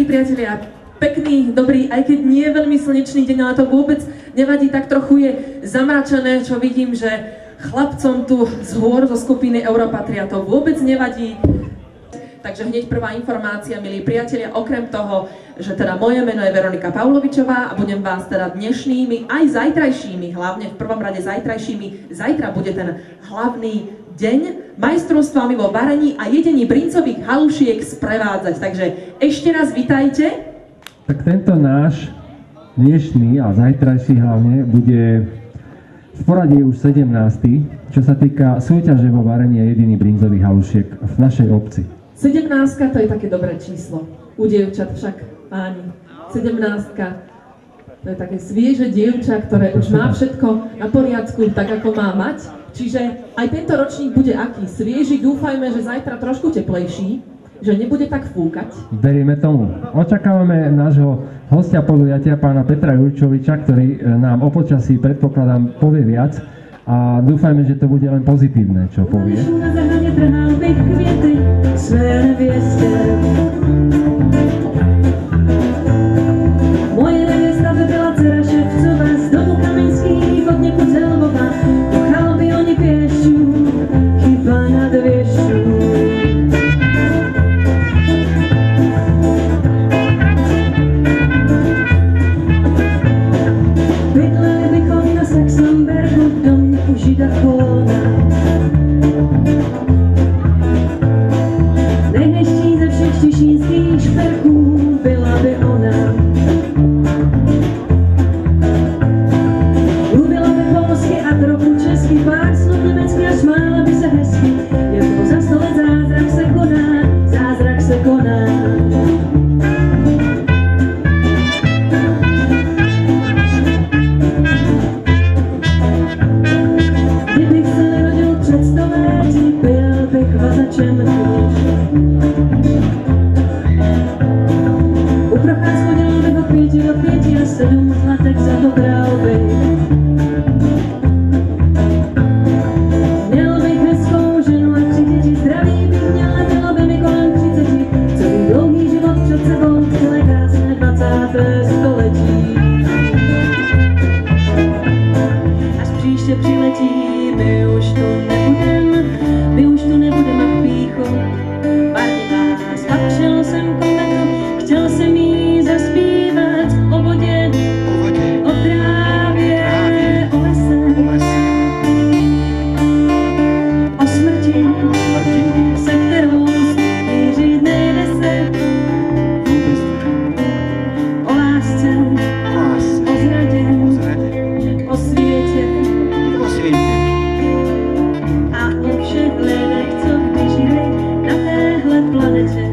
priatelia, pekný, dobrý, aj keď nie je veľmi slnečný deň, ale to vôbec nevadí, tak trochu je zamračené, čo vidím, že chlapcom tu z hôr zo skupiny Europatria to vôbec nevadí. Takže hneď prvá informácia, milí priatelia, okrem toho, že teda moje meno je Veronika Pavlovičová a budem vás teda dnešnými, aj zajtrajšími, hlavne v prvom rade zajtrajšími, zajtra bude ten hlavný deň majstrovstvami vo varení a jedení brincových halušiek sprevádzať. Takže ešte raz vitajte. Tak tento náš dnešný a zajtrajší hlavne bude v poradí už 17. čo sa týka súťaže vo varení a jedení brinzových halušiek v našej obci. 17 to je také dobré číslo. U dievčat však, páni. 17 to je také svieže dievča, ktoré už má všetko na poriadku, tak ako má mať. Čiže aj tento ročník bude aký? Svieži, dúfajme, že zajtra trošku teplejší, že nebude tak fúkať. Veríme tomu. Očakávame nášho hostia podujatia, pána Petra Jurčoviča, ktorý nám o počasí, predpokladám, povie viac a dúfajme, že to bude len pozitívne, čo povie. Moje nevěsta by byla dcera ševcová, z domu Kamenských od někud Zelvová, po chalby oni pěšťů, chyba nad věšťů. Bydleli bychom na Saxonbergu v domku žida Kóna. Nejhezčí ze všech těšínských šperků byla by ona. Mluvila by polsky a trochu česky, pár slov německy a smála by se hezky. Jako za 100 let zázrak se koná, zázrak se koná. Kdybych se nerodil před 100 lety, byl bych vazačem u procházku dělal bych od 5 a 7 zlatek za to bral bych. Měl bych hezkou ženu a 3 děti, zdraví bych měl a bylo by mi kolem 30. Celý dlouhý život před sebou, celé krásné 20. století. Až příště přiletí, my už tu nebudem a v píchu. Spatřil jsem kometu, chtěl jsem jí zaspívat o vodě, o trávě, o lese, o smrti, se kterou smířit nejde se, o lásce, o zradě, o světě a o všech lidech, co kdy žili na téhle planetě.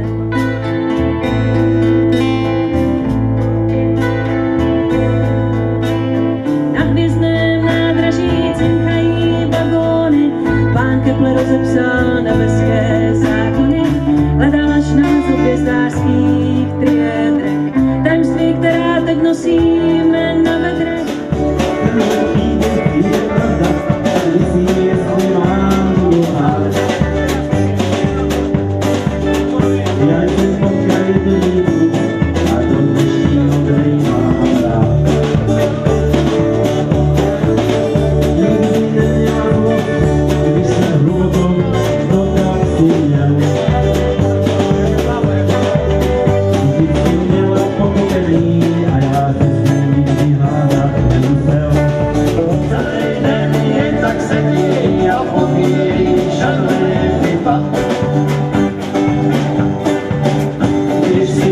Na hvězdném nádraží cinkají vagóny, pán Kepler rozepsal nebeské zákony, hledal až nás o hvězdářských triédrech, tajemství, která teď nosíme na bedrech. Když si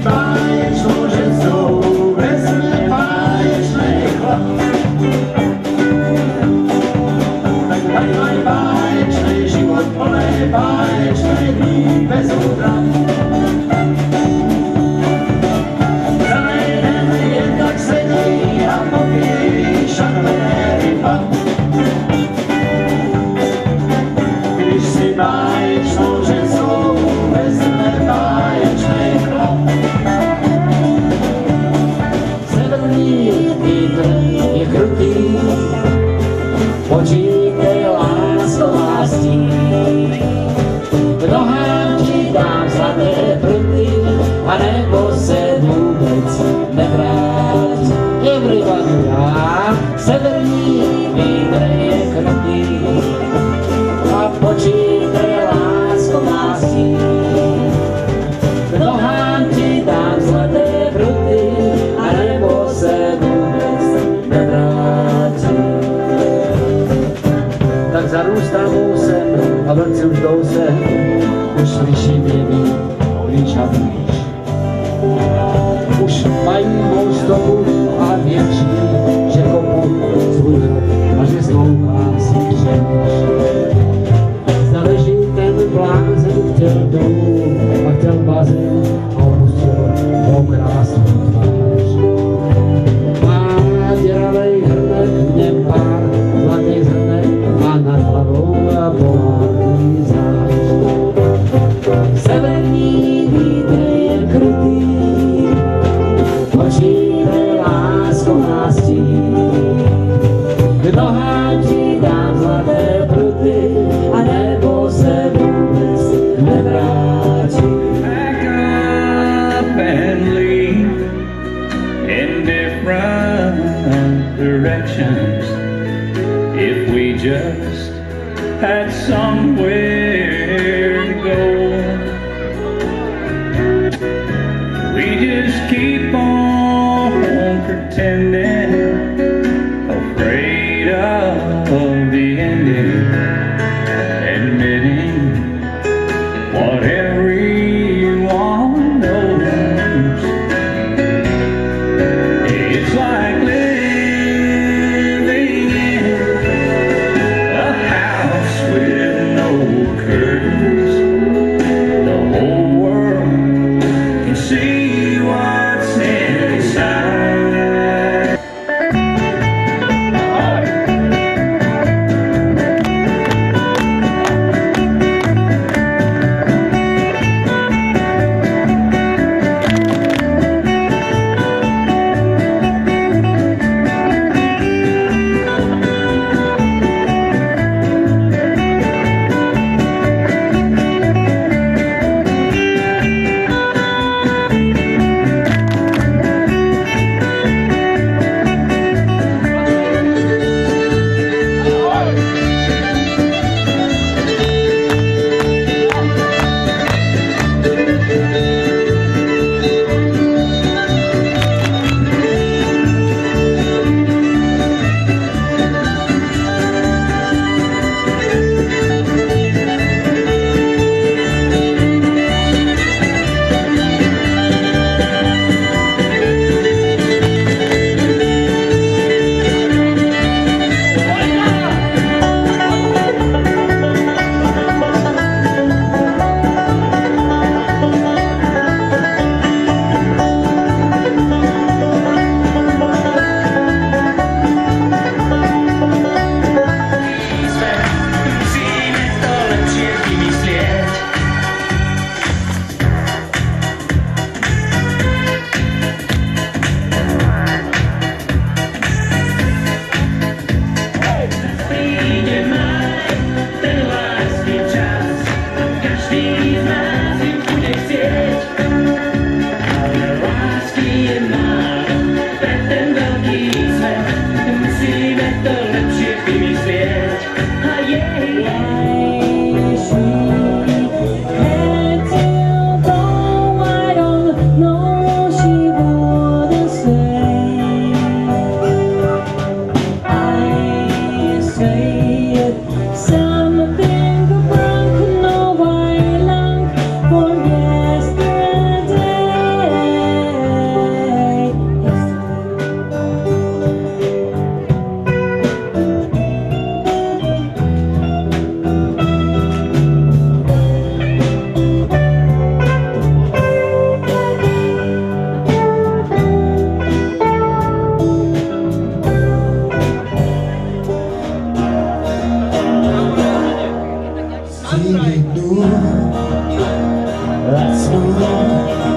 báječnou, že jsou veselé báječné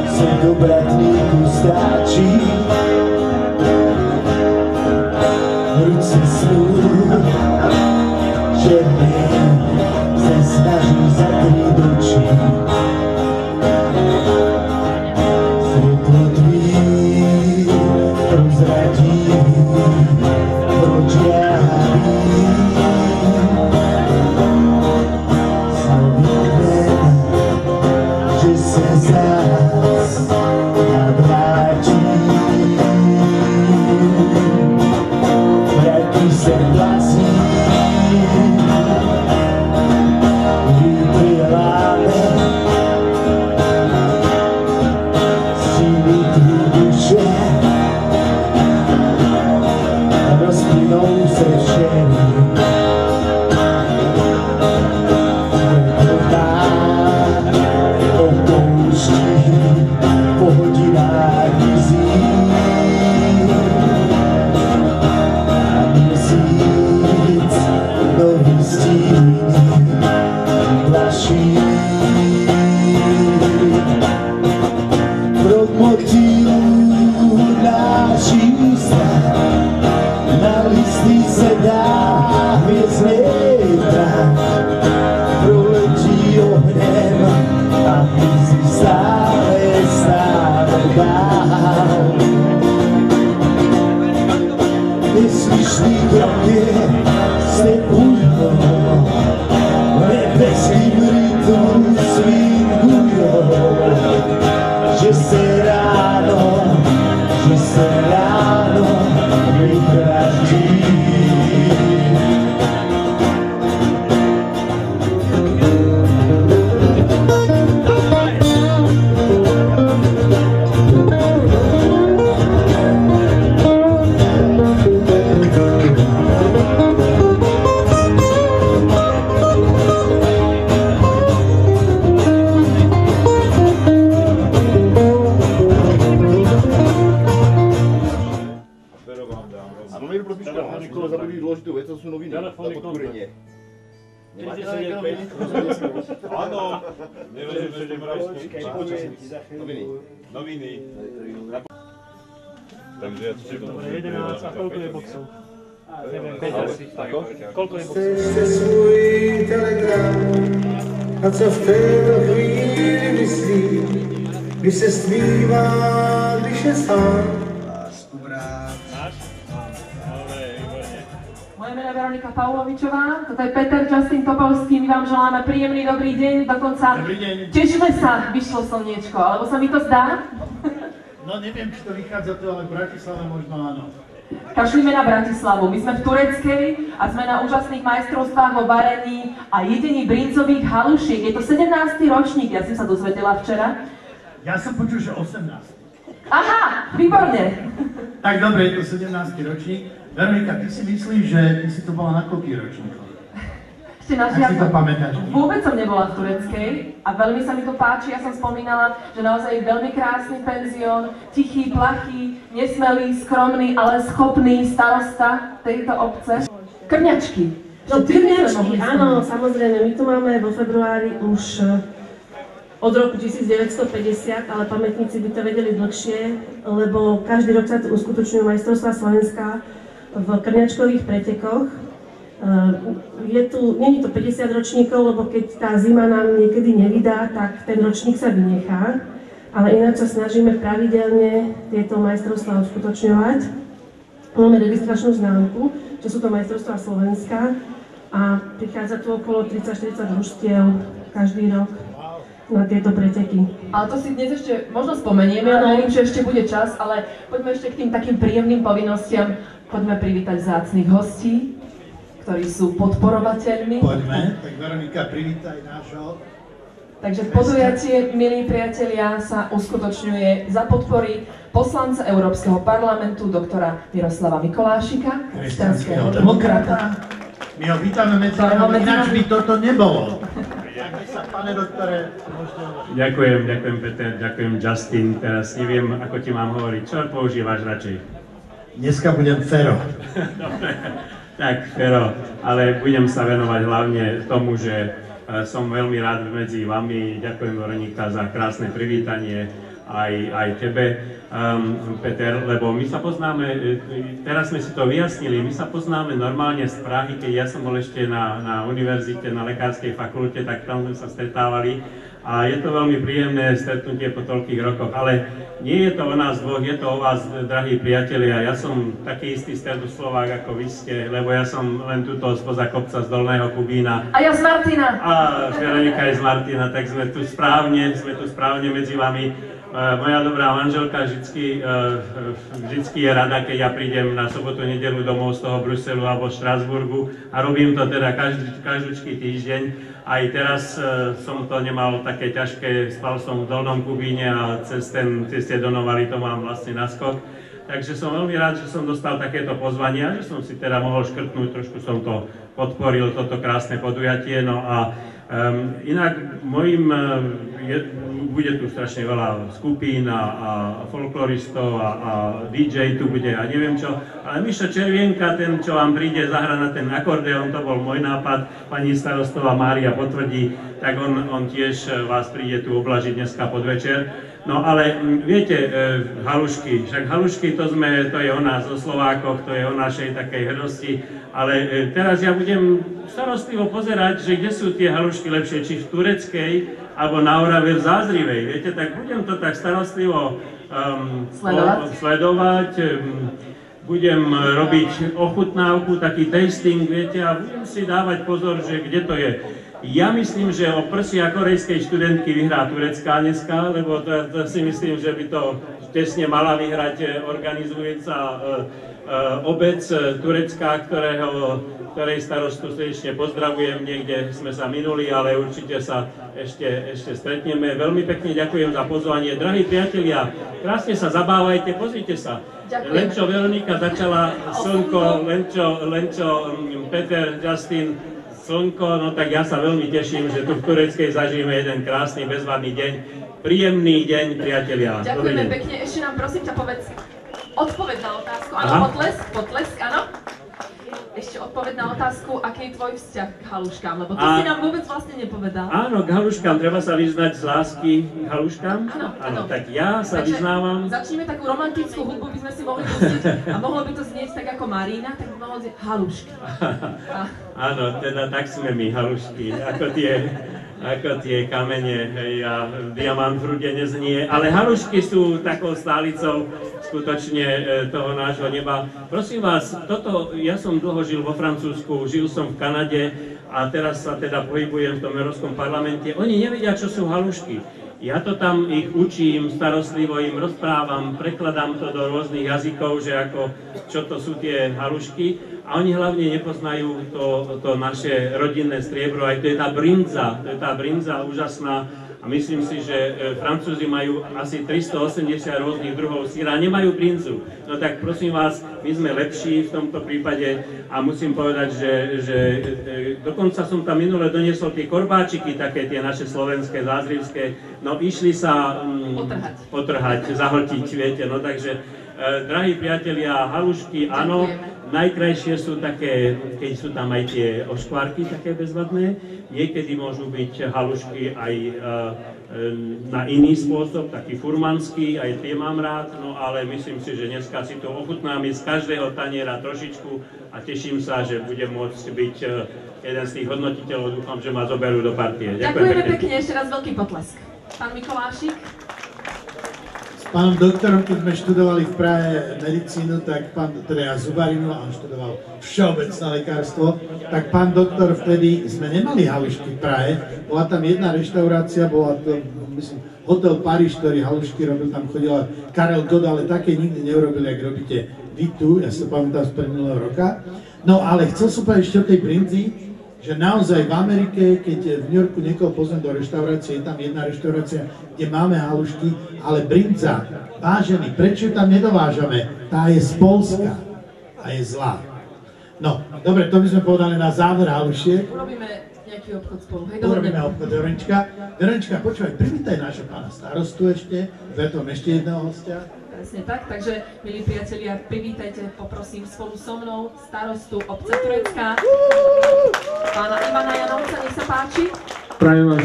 se do bratníku stáčí. Ruce snú, černé se snaží zakrýt oči. Svetlo tvých prozradí, proč já vím. Snovím, že se z nás navrátí. Vrátí se vlastní, vypěláme síly tvý duše, rozplynou se všechny. Po hodinách mizí a měsíc nový stín plaší. Prod motýlů náší strach na listy se dá hvězdnej prach. Proletí ohněm a mizí stále dál. Neslyšný kroky se ujmou, nebeským rytmu swingujou, že se ráno vytratí. Nikoho zabili dôležitú vec, to sú noviny na podporenie. Nemáte sa nejaké noviny? Áno, neviem, že noviny. Takže ja to si Dobre, 11 a koľko je boxov? Neviem, 5 asi. Koľko je boxov? Přečte svůj telegram a co v této chvíli myslí, když se stmívá, když je sám. Moje meno je Veronika Paulovičová, toto je Peter Justin Topolský, my vám želáme príjemný dobrý deň, dokonca tešíme sa, vyšlo slniečko, alebo sa mi to zdá? No neviem, či to vychádza to, ale v Bratislave možno áno. Kašlíme na Bratislavu, my sme v Tureckej a sme na úžasných majstrovstvách vo varení a jedení brinzových halušiek. Je to 17. ročník, ja som sa dozvedela včera. Ja som počul, že 18. Aha, výborne. Tak dobre, je to 17. ročník. Veronika, ty si myslíš, že ty si to bola na koľkých ročníkoch? Ešte na Ak si to žiadnom. pamätáš? Vôbec som nebola v Tureckej a veľmi sa mi to páči. Ja som spomínala, že naozaj je veľmi krásny penzión, tichý, plachý, nesmelý, skromný, ale schopný starosta tejto obce. Krňačky. No Krňačky, áno, samozrejme, my tu máme vo februári už od roku 1950, ale pamätníci by to vedeli dlhšie, lebo každý rok sa tu uskutočňujú majstrovstvá Slovenska v krňačkových pretekoch. Nie je to 50 ročníkov, lebo keď tá zima nám niekedy nevydá, tak ten ročník sa vynechá. Ale ináč sa snažíme pravidelne tieto majstrovstvá uskutočňovať. Máme registračnú známku, že sú to majstrovstvá Slovenska a prichádza tu okolo 30-40 družstiev každý rok na tieto preteky. Ale to si dnes ešte možno spomenieme, ale verím, že ešte bude čas, ale poďme ešte k tým takým príjemným povinnostiam. Poďme privítať vzácnych hostí, ktorí sú podporovateľmi. Poďme, tak Veronika, privítaj nášho. Takže podujatie, milí priatelia, sa uskutočňuje za podpory poslanca Európskeho parlamentu, doktora Miroslava Mikolášika, kresťanského demokrata. My ho vítame medzi nami, ináč by toto nebolo. Pane doktore, Ďakujem Peter, ďakujem Justin, teraz neviem, ako ti mám hovoriť, čo používaš radšej? dneska budem Fero. Dobre, tak Fero, ale budem sa venovať hlavne tomu, že som veľmi rád medzi vami. Ďakujem, Veronika, za krásne privítanie, aj tebe, Peter, lebo my sa poznáme, teraz sme si to vyjasnili, my sa poznáme normálne z Prahy, keď ja som bol ešte na univerzite, na lekárskej fakulte, tak tam sme sa stretávali. A je to veľmi príjemné stretnutie po toľkých rokoch, ale nie je to o nás dvoch, je to o vás, drahí priatelia. Ja som taký istý Stredoslovák, ako vy ste, lebo ja som len tuto spoza kopca z Dolného Kubína. A ja z Martina. A Veronika je z Martina, tak sme tu správne medzi vami. Moja dobrá manželka vždycky je rada, keď ja prídem na sobotu, nedeľu domov z toho Bruselu alebo Štrasburgu a robím to teda každúčky týždeň. Aj teraz som to nemal také ťažké, spal som v Dolnom Kubíne a cez tie Donovary to mám vlastne naskok. Takže som veľmi rád, že som dostal takéto pozvanie a že som si teda mohol škrtnúť, trošku som to podporil, toto krásne podujatie. No a inak bude tu strašne veľa skupín a folkloristov a DJ tu bude a neviem čo, ale Mišo Červienka, ten čo vám príde zahrať na ten akordeón, to bol môj nápad, pani starostová Mária potvrdí, tak on tiež vás príde tu oblažiť dneska podvečer. No ale viete, halušky, však halušky to je o nás, o Slovákoch, to je o našej takej hrdosti, ale teraz ja budem starostlivo pozerať, že kde sú tie halušky lepšie, či v Tureckej, alebo na Orave v Zázrivej, viete, tak budem to tak starostlivo sledovať, budem robiť ochutnávku, taký tasting, viete, a budem si dávať pozor, že kde to je. Ja myslím, že o prsia korejskej študentky vyhrá Turecká dneska, lebo to si myslím, že by to tesne mala vyhrať organizujúca obec Turecká, ktorej starostu srdečne pozdravujem, niekde sme sa minuli, ale určite sa ešte stretneme. Veľmi pekne ďakujem za pozvanie. Drahí priatelia, krásne sa zabávajte, pozrite sa. Len čo Veronika začala slnko, len čo Peter, Justin, slnko, no tak ja sa veľmi teším, že tu v Tureckej zažijeme jeden krásny, bezvadný deň. Príjemný deň, priatelia. Ďakujeme pekne. Ešte nám prosím ťa povedz odpoveď na otázku. Áno, potlesk, áno. Ešte odpoveď na otázku, aký je tvoj vzťah k haluškám, lebo to si nám vôbec vlastne nepovedal. Áno, k haluškám, treba sa vyznať z lásky k haluškám. Áno, tak ja sa vyznávam. Začneme takú romantickú hudbu, by sme si mohli pustiť a mohlo by to znieť tak ako Marina, tak by mohlo znieť halušky. Áno, teda tak sme my, halušky, ako tie kamene, hej, a diamant v rude neznie, ale halušky sú takou stálicou skutočne toho nášho neba. Prosím vás, ja som dlho žil vo Francúzsku, žil som v Kanade a teraz sa teda pohybujem v tom Európskom parlamente. Oni nevedia, čo sú halušky. Ja to tam ich učím, starostlivo im rozprávam, prekladám to do rôznych jazykov, že čo to sú tie halušky. A oni hlavne nepoznajú to naše rodinné striebro, aj to je tá brinza úžasná. A myslím si, že Francúzi majú asi 380 rôznych druhov syra a nemajú brinzu. No tak prosím vás, my sme lepší v tomto prípade a musím povedať, že dokonca som tam minule doniesol tie korbáčiky, také tie naše slovenské, zázrivské, no išli sa potrhať, zahltiť, viete, no takže drahí priatelia, halušky, áno, najkrajšie sú také, keď sú tam aj tie oškvárky také bezvadné. Niekedy môžu byť halušky aj na iný spôsob, taký furmanský, aj tie mám rád, no ale myslím si, že dneska si to ochutnáme z každého taniera trošičku a teším sa, že budem môcť byť jeden z tých hodnotiteľov, dúfam, že ma zoberú do partie. Ďakujeme pekne, ešte raz veľký potlesk. Pán Mikolášik. Pánom doktorom, keď sme študovali v Prahe medicínu, tak teda zubarinu, a on študoval všeobecné lekárstvo, tak pán doktor, vtedy sme nemali halušky v Prahe. Bola tam jedna reštaurácia, bola to, myslím, Hotel Paríž, ktorý halušky robil, tam chodila Karel Gott, ale také nikdy neurobil, jak robíte vy tu, ja sa pamätám z minulého roka. No ale chcel som povedať ešte o tej brinzi, že naozaj v Amerike, keď v New Yorku niekoho poznám do reštaurácie, je tam jedna reštaurácia, kde máme halušky, ale brinza, vážený, prečo ju tam nedovážame? Tá je z Polska a je zlá. No, dobre, to by sme povedali na záver halušiek. Urobíme nejaký obchod spolu, hej, urobíme obchod, Verončka. Verončka, počúvaj, privítaj nášho pána starostu ešte, potom ešte jedného hostia. Presne tak, takže milí priatelia, privítajte, poprosím spolu so mnou starostu obce Turecka, pána Ivana Janovca, nech sa páči. Prajem vám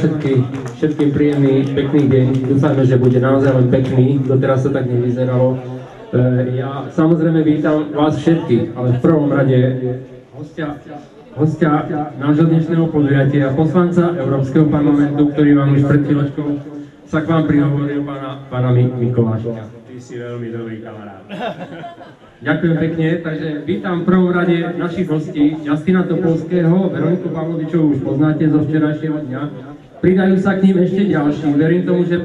všetkým príjemný, pekný deň. Dúfajme, že bude naozaj len pekný, doteraz to tak nevyzeralo. Ja samozrejme vítam vás všetkých, ale v prvom rade hostia nášho dnešného podujatia, poslanca Európskeho parlamentu, ktorý vám už pred chvíľočkou sa k vám prihovoril, pána Mikoláša. Ty si veľmi dobrý kamarát. Ďakujem pekne, takže vítam v prvom rade našich hostí, Justina Topolského, Veroniku Pavlovičovú už poznáte zo včerajšieho dňa. Pridajú sa k ním ešte ďalší, verím tomu, že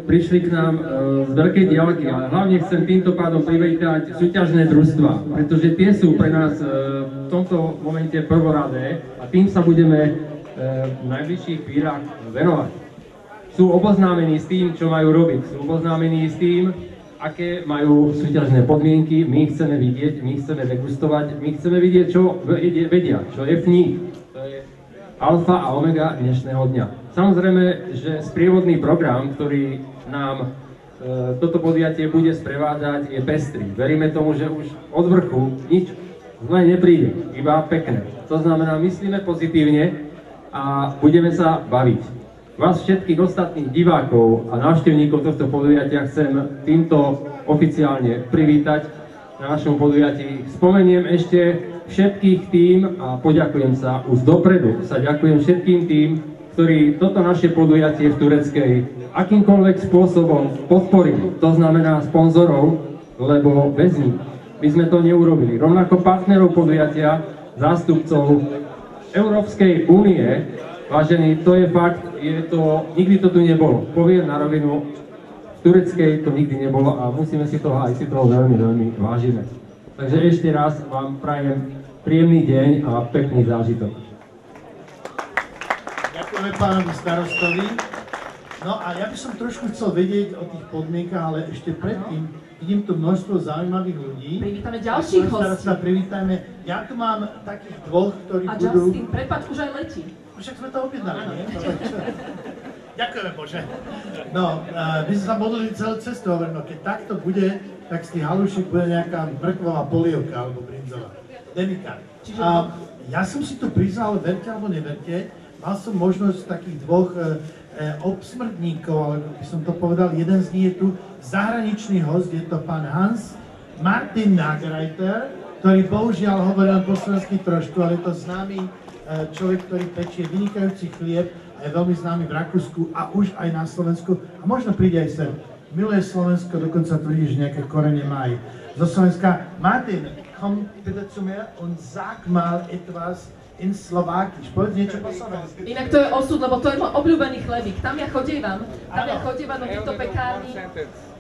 prišli k nám z veľkej diaľky, ale hlavne chcem týmto pádom privítať súťažné družstva, pretože tie sú pre nás v tomto momente prvoradé a tým sa budeme v najbližších chvíľach venovať. Sú oboznámení s tým, čo majú robiť, sú oboznámení s tým, aké majú súťažné podmienky, my ich chceme vidieť, my ich chceme degustovať, my chceme vidieť, čo vedia, čo je v nich. To je alfa a omega dnešného dňa. Samozrejme, že sprievodný program, ktorý nám toto podujatie bude sprevádzať, je pestrý. Veríme tomu, že už od vrchu nič zle nepríde, iba pekné. To znamená, myslíme pozitívne a budeme sa baviť. Vás všetkých ostatných divákov a návštevníkov tohto podujatia chcem týmto oficiálne privítať na našom podujatí. Spomeniem ešte všetkých tým a poďakujem sa už dopredu. Ďakujem všetkým tým, ktorí toto naše podujatie v Tureckej akýmkoľvek spôsobom podporili. To znamená sponzorov, lebo bez nich by sme to neurobili. Rovnako partnerov podujatia, zástupcov Európskej únie. Vážení, to je fakt, nikdy to tu nebolo. Poviem na rovinu, v Tureckej to nikdy nebolo a musíme si toho veľmi, veľmi vážime. Takže ešte raz vám prajem príjemný deň a pekný zážitok. Ďakujeme pánovi starostovi. No a ja by som trošku chcel vedieť o tých podmienkach, ale ešte predtým vidím tu množstvo zaujímavých ľudí. Privítame ďalších hostí. Privítajme. Ja tu mám takých dvoch, ktorí budú... A Justin, prepáč, už aj letí. Však sme to objednali, nie? Ďakujeme, Bože. No, my sme sa modlili celú cestu, hovorím, no keď takto bude, tak z tých halušiek bude nejaká mrkvová polievka alebo brinzová. Demikár. Ja som si to priznal, verte alebo neverte, mal som možnosť takých dvoch obsmrdníkov, alebo by som to povedal, jeden z nich je tu zahraničný host, je to pán Hans Martin Nagreiter, ktorý bohužiaľ hovorí len po slovensky trošku, ale je to známy človek, ktorý pečie vynikajúci chlieb a je veľmi známy v Rakúsku a už aj na Slovensku a možno príde aj sem. Miluje Slovensko, dokonca tvrdí, že nejaké korene má aj zo Slovenska. Martin, komm bitte zu mir und sag mal etwas in Slovákisch. Povedz niečo po slovensky. Inak to je osud, lebo to je môj obľúbený chlebík. Tam ja chodievam do týchto pekární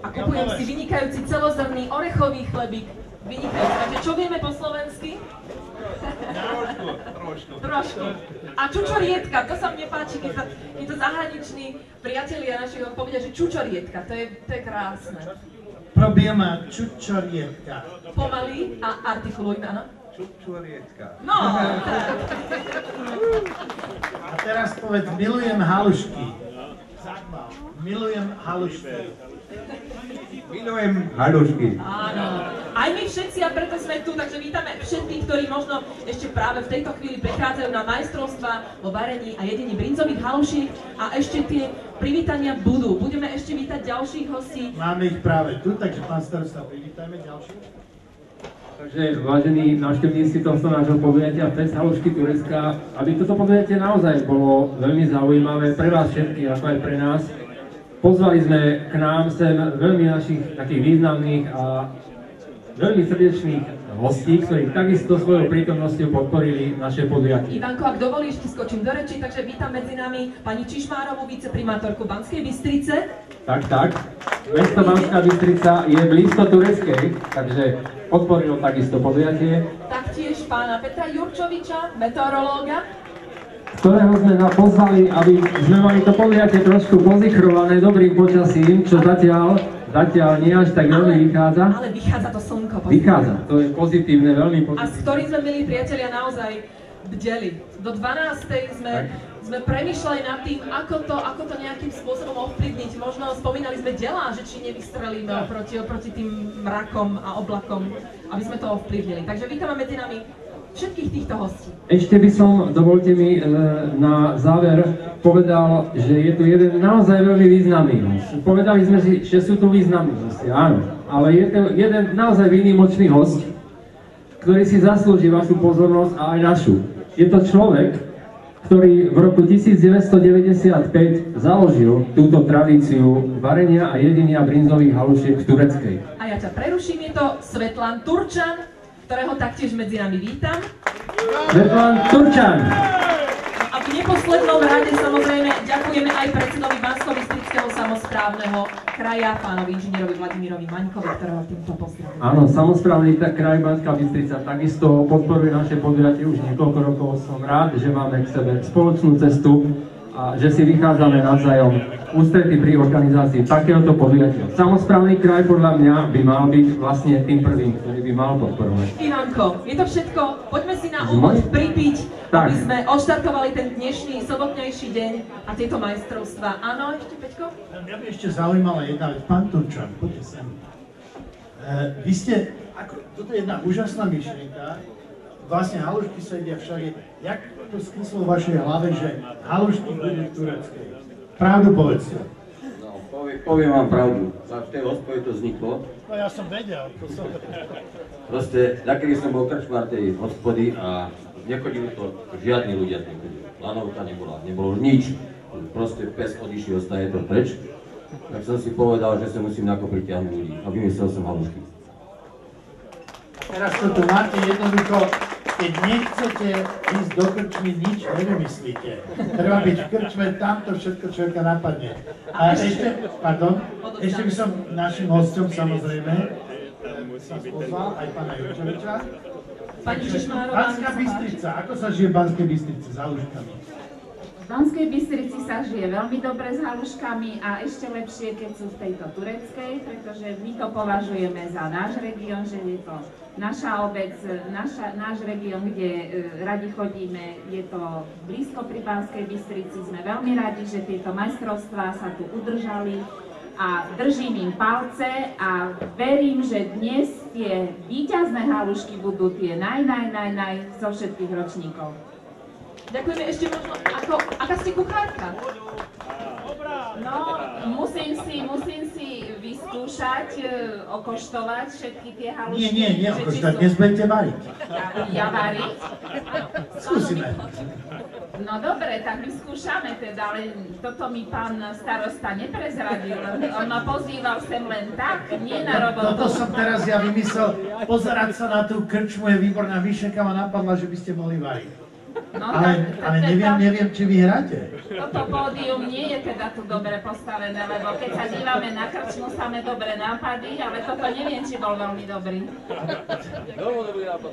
a kupujem si vynikajúci celozrnný orechový chlebík. Vynikajúci. Takže čo vieme po slovensky? Trošku. A čučorietka, to sa mne páči, keď to zahraniční priatelia našich povedia, že čučorietka, to je krásne. Probujeme čučorietka. Pomaly a artikulujme, áno? Čučorietka. No! A teraz povedz, milujem halušky. Milujem halušky. Milujem halušky. Áno. Aj my všetci a preto sme tu, takže vítame všetkých, ktorí možno ešte práve v tejto chvíli prichádzajú na majstrovstvá vo varení a jedení brinzových halušiek a ešte tie privítania budú. Budeme ešte vítať ďalších hostí. Máme ich práve tu, takže pán starosta, privítajme ďalších. Takže vážení návštevníci tohto nášho podujatia Fest Halušky Turecka, aby toto podujatie naozaj bolo veľmi zaujímavé pre vás všetkých, ako aj pre nás. Pozvali sme k nám sem veľmi našich takých významných a veľmi srdečných hostí, ktorí takisto svojou prítomnosťou podporili naše podujatie. Ivanko, ak dovolíš, ti skočím do reči, takže vítam medzi nami pani Čišmárovú, viceprimátorku Banskej Bystrice. Tak. Mesto Banská Bystrica je blízko Tureckej, takže podporilo takisto podujatie. Taktiež pána Petra Jurčoviča, meteorológa, ktorého sme pozvali, aby sme mali to podujatie trošku pozichrované dobrým počasím, čo zatiaľ nie až tak veľmi vychádza. Ale vychádza to slnko. Vychádza, to je pozitívne, veľmi pozitívne. A s ktorým sme, milí priatelia, naozaj bdeli. Do 12. sme sme premýšľali nad tým, ako to nejakým spôsobom ovplyvniť. Možno spomínali sme delá, že či nevystrelíme proti tým mrakom a oblakom, aby sme to ovplyvnili. Takže vítame medzi nami všetkých týchto hostí. Ešte by som, dovolte mi, na záver povedal, že je tu jeden naozaj veľmi významný host. Povedali sme si, že sú tu významní hosti, áno, ale je to jeden naozaj výnimočný host, ktorý si zaslúži vašu pozornosť a aj našu. Je to človek, ktorý v roku 1995 založil túto tradíciu varenia a jedenia brinzových halušiek v Tureckej. A ja ťa preruším, je to Svetlan Turčan, ktorého taktiež medzi nami vítam. Svetlan Turčan! A v neposlednom rade samozrejme ďakujeme aj predsedovi Banskobystrického samosprávneho kraja, pánovi inžinierovi Vladimírovi Maňkovi, ktorého týmto pozdravujeme. Áno, samosprávny kraj Banská Bystrica takisto podporuje naše podujatie už niekoľko rokov. Som rád, že máme k sebe spoločnú cestu a že si vychádzame navzájom ústrety pri organizácii takéhoto podujatia. Samosprávny kraj podľa mňa by mal byť vlastne tým prvým, ktorý by mal podporovať. Ivanko, je to všetko. Poďme si na úvod pripiť, aby sme odštartovali ten dnešný sobotnejší deň a tieto majstrovstvá. Áno, ešte Peťko? Mňa by ešte zaujímala jedna vec. Pán Turčan, poďte sem. Vy ste, toto je jedna úžasná myšlienka, vlastne halušky sedia všade. Jak to skyslo v vašej hlave, že halušky budú v Tureckej? Pravdu povedzte. No, poviem vám pravdu. V tej hospode to vzniklo. No ja som vedel. Proste, takedy som bol krčmár tej hospody a nechodili to, žiadni ľudia nechodili. Lanovka nebola, nebolo nič. Proste pes odišiel, staje to preč. Tak som si povedal, že sa musím nejako pritiahnuť ľudí a vymyslel som halušky. Teraz to tu máte jednoducho, keď nechcete ísť do krčmy, nič nevymyslíte. Treba byť v krčme, tamto všetko človeka napadne. A ešte by som našim hosťom samozrejme sa pozval aj pána Jurčoviča. Banská Bystrica, ako sa žije v Banskej Bystrici s haluškami? V Banskej Bystrici sa žije veľmi dobre s haluškami a ešte lepšie, keď sú v tejto tureckej, pretože my to považujeme za náš región, že je to naša obec, náš región, kde radi chodíme, je to blízko pri Banskej Bystrici. Sme veľmi radi, že tieto majstrovstvá sa tu udržali a držím im palce a verím, že dnes tie víťazné halušky budú tie naj zo všetkých ročníkov. Ďakujeme ešte možno, aká ste kuchárka? No, musím si vyskúšať, okoštovať všetky tie halušky. Nie, okoštovať, dnes budete variť. Ja variť? Skúsime. No dobre, tak vyskúšame teda, ale toto mi pán starosta neprezradil. On ma pozýval sem len tak, nie na robotu. Toto som teraz ja vymyslel, pozerať sa na tú krčmu je výborná, Vyšeka ma napadla, že by ste mohli variť. No, ale neviem, či vy hráte. Toto pódium nie je teda tu dobre postavené, lebo keď sa dívame na krčmu, samé dobré nápady, ale toto neviem, či bol veľmi dobrý.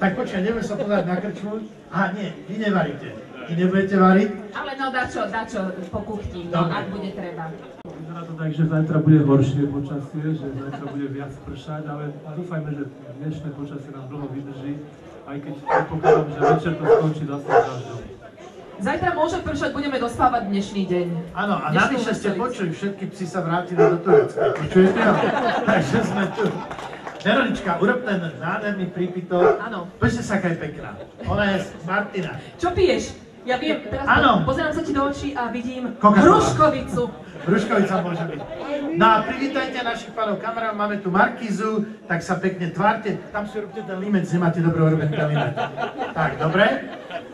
Tak počkaj, neviem sa pozerať na krčmu. Aha, nie, vy nevaríte. Vy nebudete variť? Ale no dačo pokuchtím, no, ak bude treba. Vyzerá to tak, že zajtra bude horšie počasie, že zajtra bude viac pršať, ale dúfajme, že dnešné počasie nám dlho vydrží, aj keď predpokladám, že večer to skončí zase dažďom. Zajtra môže pršať, budeme dospávať dnešný deň. Áno, a navyše ste počuli, všetky psi sa vrátili do Turecka. Počujete? Takže sme tu. Veronička, urob ten nádherný prípitok. Áno. Poďte sa, aká je pekná. Ona je Martina. Čo piješ? Ja viem, teraz pozerám sa ti do očí a vidím hruškovicu. Hruškovica môže byť. No a privítajte našich pánov kamarátov, máme tu Markízu, tak sa pekne tvárte. Tam si robte ten limec, nemáte dobre urobený ten limec. Tak, dobre?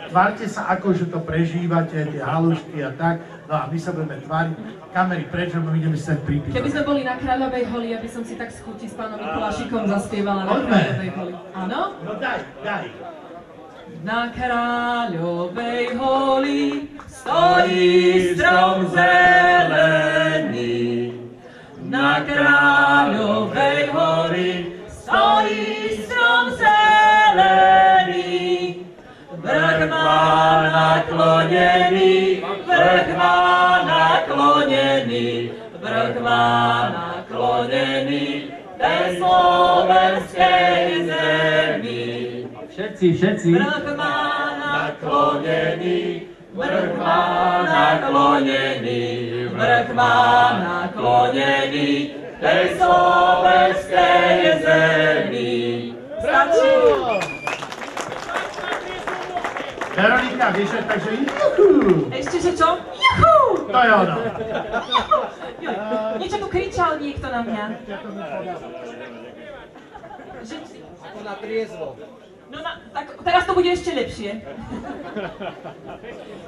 Tvárte sa, ako že to prežívate, tie halušky a tak. No a my sa budeme tváriť. Kamery preč, my ideme sem prípiť. Keby sme boli na Kráľovej holi, ja by som si tak z chuti s pánom Mikulášikom zaspievala na Kráľovej holi. Áno? No daj. Na Kráľovej holi stojí strom zelený. Na Kráľovej holi stojí strom zelený. Vrch má naklonený, vrch má naklonený, vrch má naklonený tej slovenskej zemi. Všetci. Vrch má naklonený, Vrch má naklonený, vrch má naklonený, tej slovenskej zemi. Stačí! Veronika, vieš, takže juhu! Ešte, že čo? Juhu! To je ono. Niečo tu kričal niekto na mňa. Ako na triezvo. No tak teraz to bude ešte lepšie.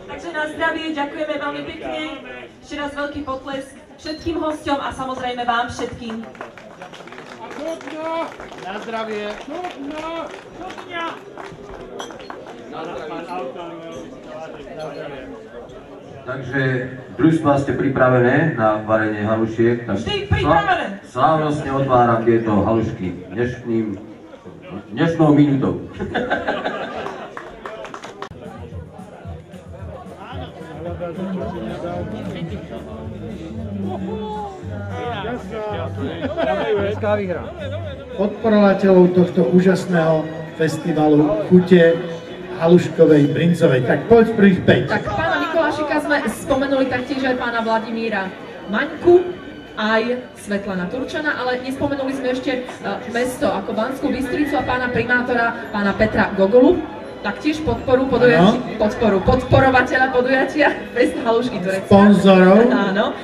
Takže na zdravie, ďakujeme veľmi pekne. Ešte raz veľký potlesk všetkým hosťom a samozrejme vám všetkým. Na zdravie. Takže družstva ste pripravené na varenie halušiek? Vždy pripravené! Slávnostne otváram tieto halušky dnešnou minútou. Podporovateľov tohto úžasného festivalu chute haluškovej brinzovej. Tak poď prvých 5. Tak pána Mikulášika sme spomenuli taktiež aj pána Vladimíra Maňku, aj Svetlana Turčana, ale nespomenuli sme ešte mesto ako Banskú Bystricu a pána primátora, pána Petra Gogolu. Taktiež podporovateľa podujatia Fest halušky Turecka. Sponzorov. Áno.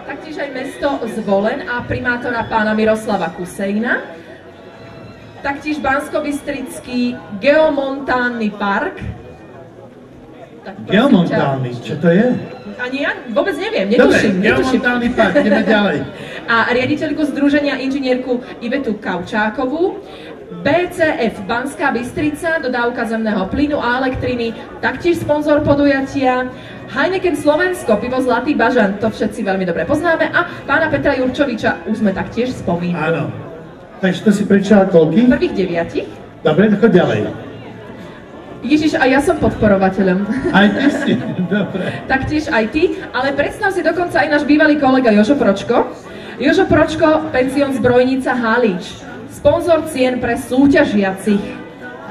Taktiež aj mesto Zvolen a primátora pána Miroslava Kusejna. Taktiež Banskobystrický geomontánny park. Geomontánny, čo to je? Ani ja vôbec neviem, netuším. Dobre, geomontánny park, ideme ďalej. A riaditeľku združenia inžinierku Ivetu Kaučákovú. BCF Banská Bystrica, dodávka zemného plynu a elektriny, taktiež sponzor podujatia. Heineken Slovensko, pivo Zlatý bažant, to všetci veľmi dobre poznáme. A pána Petra Jurčoviča už sme taktiež spomínali. Áno. Takže to si prečítala koľky? Prvých 9. Dobre, choď ďalej. Ježiš, a ja som podporovateľom. Aj ty si, dobre. Taktiež aj ty, ale predstav si dokonca aj náš bývalý kolega Jožo Pročko. Jožo Pročko, penzión Zbrojnica Halič. Sponzor cien pre súťažiacich.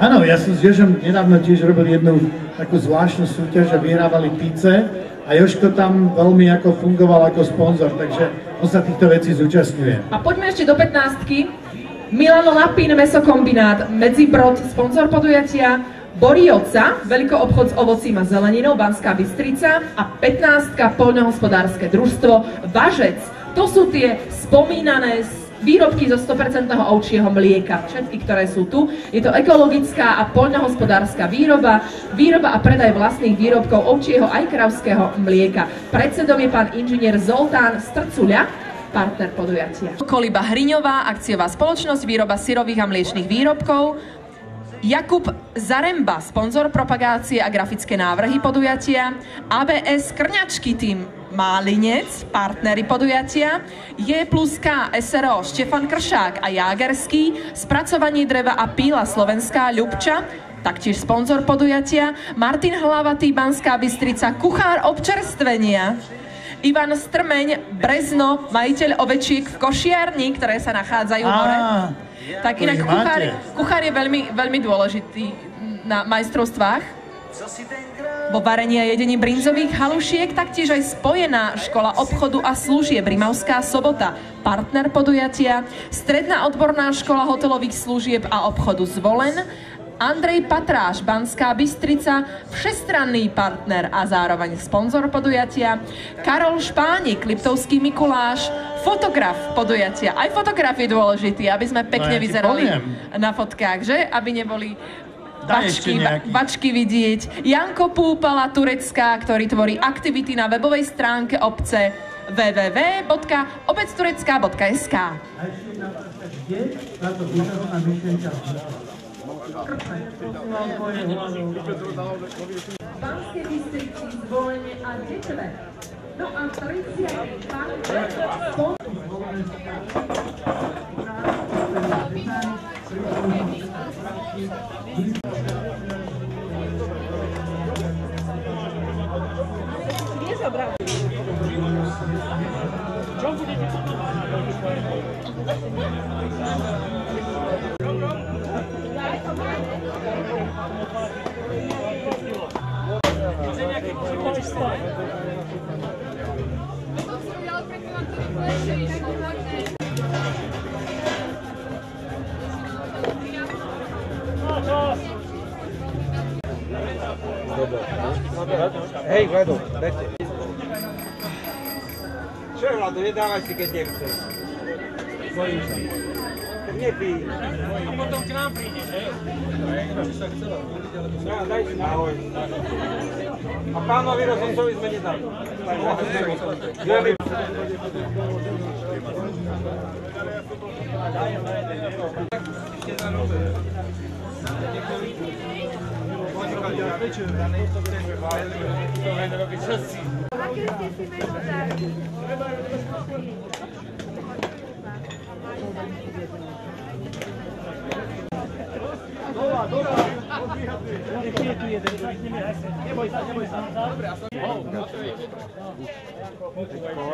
Áno, ja som s Jožom nedávno tiež robil jednu takú zvláštnu súťaž a vyhrávali pizze a Jožko tam veľmi ako fungoval ako sponzor, takže on sa týchto vecí zúčastňuje. A poďme ešte do 15-ky. Milano Lapín Mesokombinát Medzibrod, sponzor podujatia. Boriovca, veľkoobchod s ovocím a zeleninou, Banská Bystrica a 15-ka poľnohospodárske družstvo Važec. To sú tie spomínané výrobky zo 100% ovčieho mlieka, všetky, ktoré sú tu. Je to ekologická a poľnohospodárska výroba a predaj vlastných výrobkov ovčieho aj kravského mlieka. Predsedom je pán inžinier Zoltán Strcuľa, partner podujatia. Koliba Hriňová, akciová spoločnosť, výroba syrových a mliečnych výrobkov. Jakub Zaremba, sponzor propagácie a grafické návrhy podujatia. ABS Krňačky tým Málinec, partnery podujatia. J+K, SRO, Štefan Kršák a Jágerský, spracovanie dreva a píla Slovenská Ľubča, taktiež sponzor podujatia. Martin Hlavatý, Banská Bystrica, kuchár občerstvenia. Ivan Strmeň, Brezno, majiteľ ovečiek v Košiarni, ktoré sa nachádzajú hore. Tak inak kuchár je veľmi dôležitý na majstrovstvách. Vo varení a jedení brinzových halušiek taktiež aj Spojená škola obchodu a služieb Rimavská Sobota, partner podujatia, Stredná odborná škola hotelových služieb a obchodu Zvolen, Andrej Patráš, Banská Bystrica, všestranný partner a zároveň sponzor podujatia, Karol Špánik, Liptovský Mikuláš, fotograf podujatia. Aj fotograf je dôležitý, aby sme pekne vyzerali na fotkách, že? Aby neboli bačky vidieť. Janko Púpala, Turecka, ktorý tvorí aktivity na webovej stránke obce www.obecturecka.sk. Banskej Bystrici, Zvolenie a Detve. No a 30. Nie zabrał. Čo budete? Chcę jakieś chceš spolu. Hej, Vlado, dajte. Čo je, Vlado, nedávaj si, keď nechceš. Bojím sa. Tak nepí. A potom k nám prídeš, hej? No, daj si. Ahoj. A pánovi rozhodcovi sme nedali.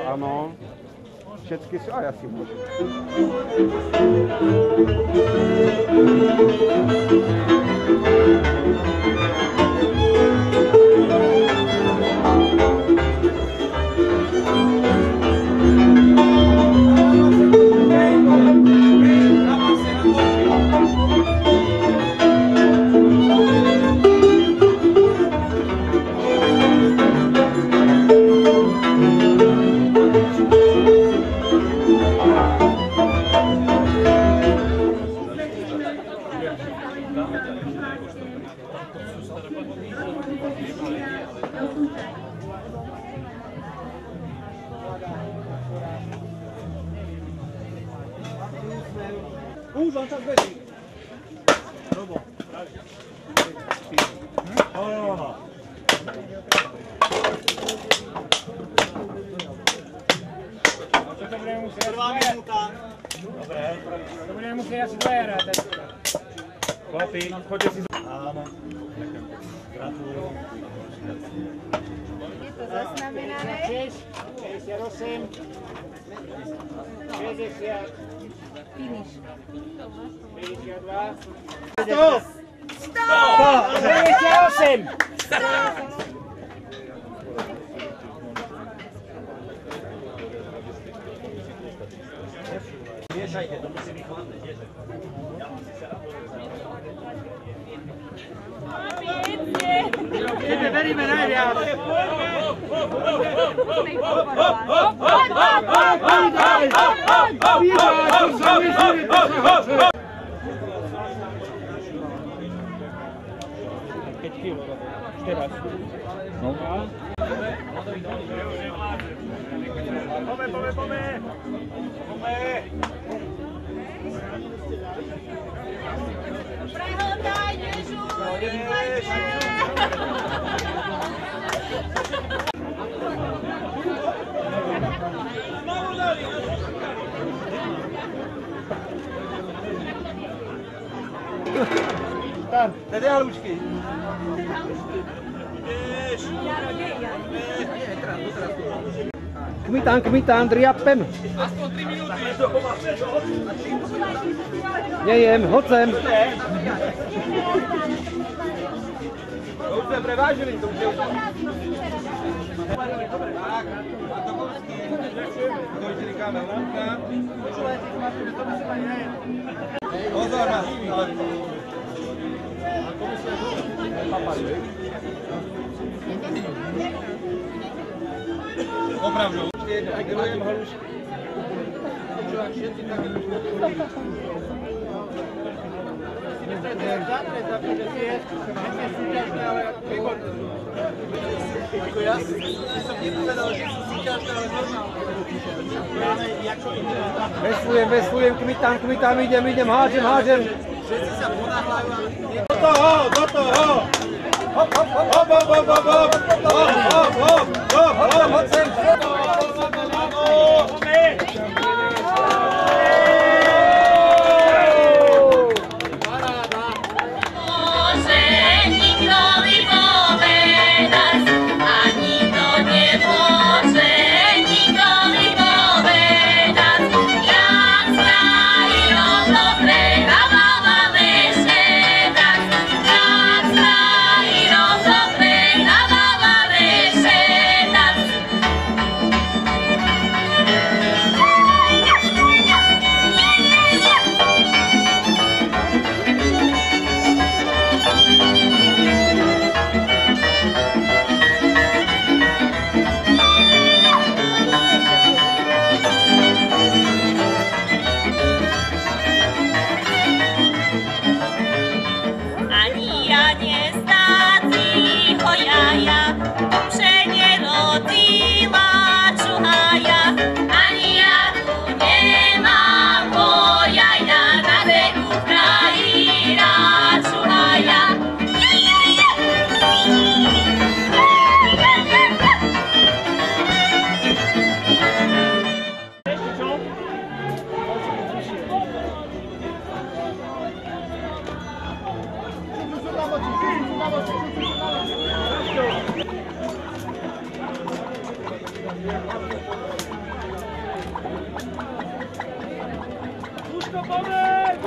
Ano, všetky sú, a ja si môžem. Už, on čas beží. Robo. Čo to budeme musieť? Prvá minúta. Dobre. To budeme musieť asi dvaja rátať. Chlapi, choďte si... Áno. Gratulujem. Je to zaznamenané. 58. 60. Finish. 52. 100! 98! Miešajte, to musí byť chladné, tiež. Tebe veríme najviac. Keď chvíľu, teraz. No. Pome. Prehodaj, nežuj! Tam, tady halučky. Kmitán, driapem. Aspoň 3 minúty. Nejem, hoď sem. To už sme prevážili, to už je... A to koľský. To už říkáme lúka. Pozor na opravdu. Aj grillujem halušky. Čo, ak všetci také... Veslujem, kmitám, idem, hážem. Všetci sa ponáhľajú, ale... Do toho! Hop! Hoď sem! Say Duško, pomeď!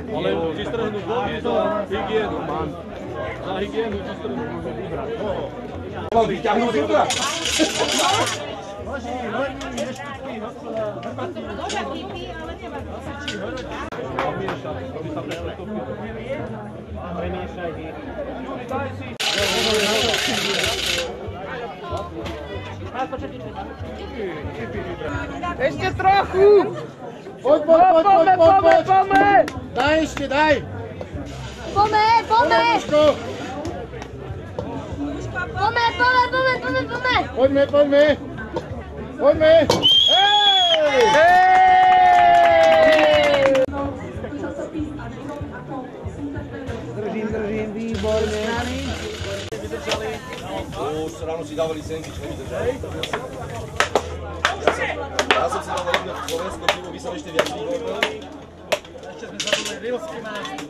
Ale vystrhnúť vody za hygienu. Za hygienu vystrhnúť vody. Vyťahnúť útra. Možno pípi, ale nemá Pomiešať, aby sa prešlopil. Premiešaj ich. Juri, daj si. Ešte trochu! Poď! Daj ešte, daj! Pomeď! Poďme! Držím, výborne. Vydržali. Už ráno si dávali senky, čo nevydržali. Ja som si dával jedno Slovensko, pivo, vy som ešte viac výborný. Ešte sme zabudli rilský nástup.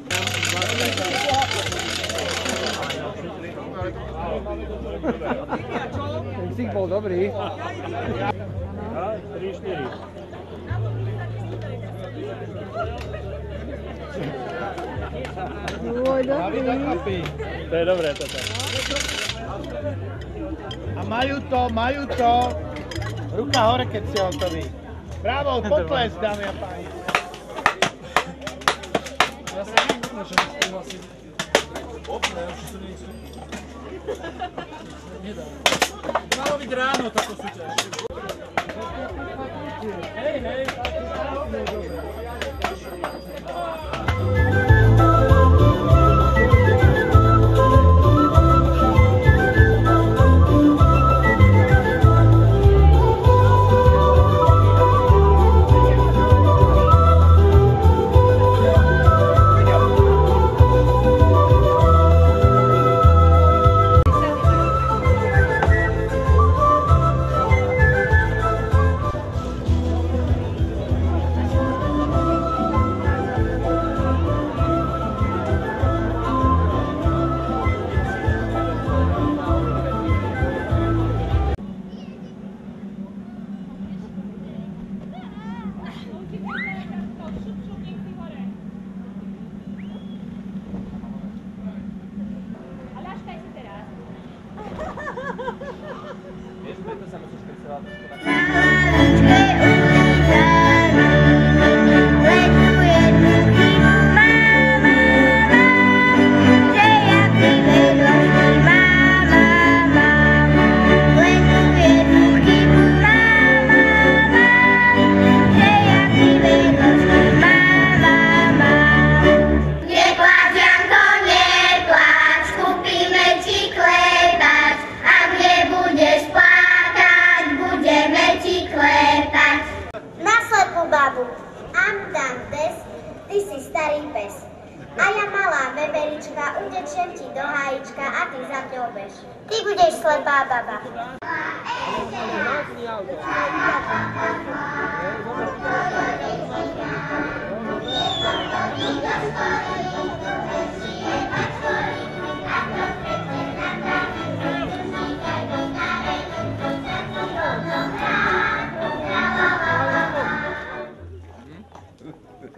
Ten ksik bol dobrý. 3-4. To je dobré toto. A majú to. Ruka hore, keď si hotový. Bravo, potles, dámy a páni. Ja sa neviem, že nesúhlasím. Opne, už to nie sú. Nedá. Malo byť ráno táto súťaž. Hej. A ja malá veverička, utečiem ti do hájička a ty za mňou bež. Ty budeš slepá baba.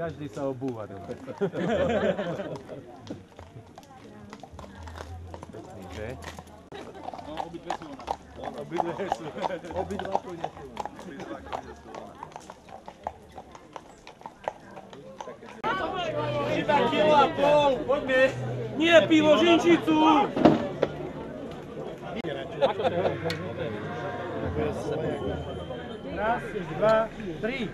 Každý sa obúva. Pekný, že? No, obidve sú ona. Obidva kone sú ona. 2,5 kg, poďme! Nie pivo, žinčicu! Raz, dva, tri.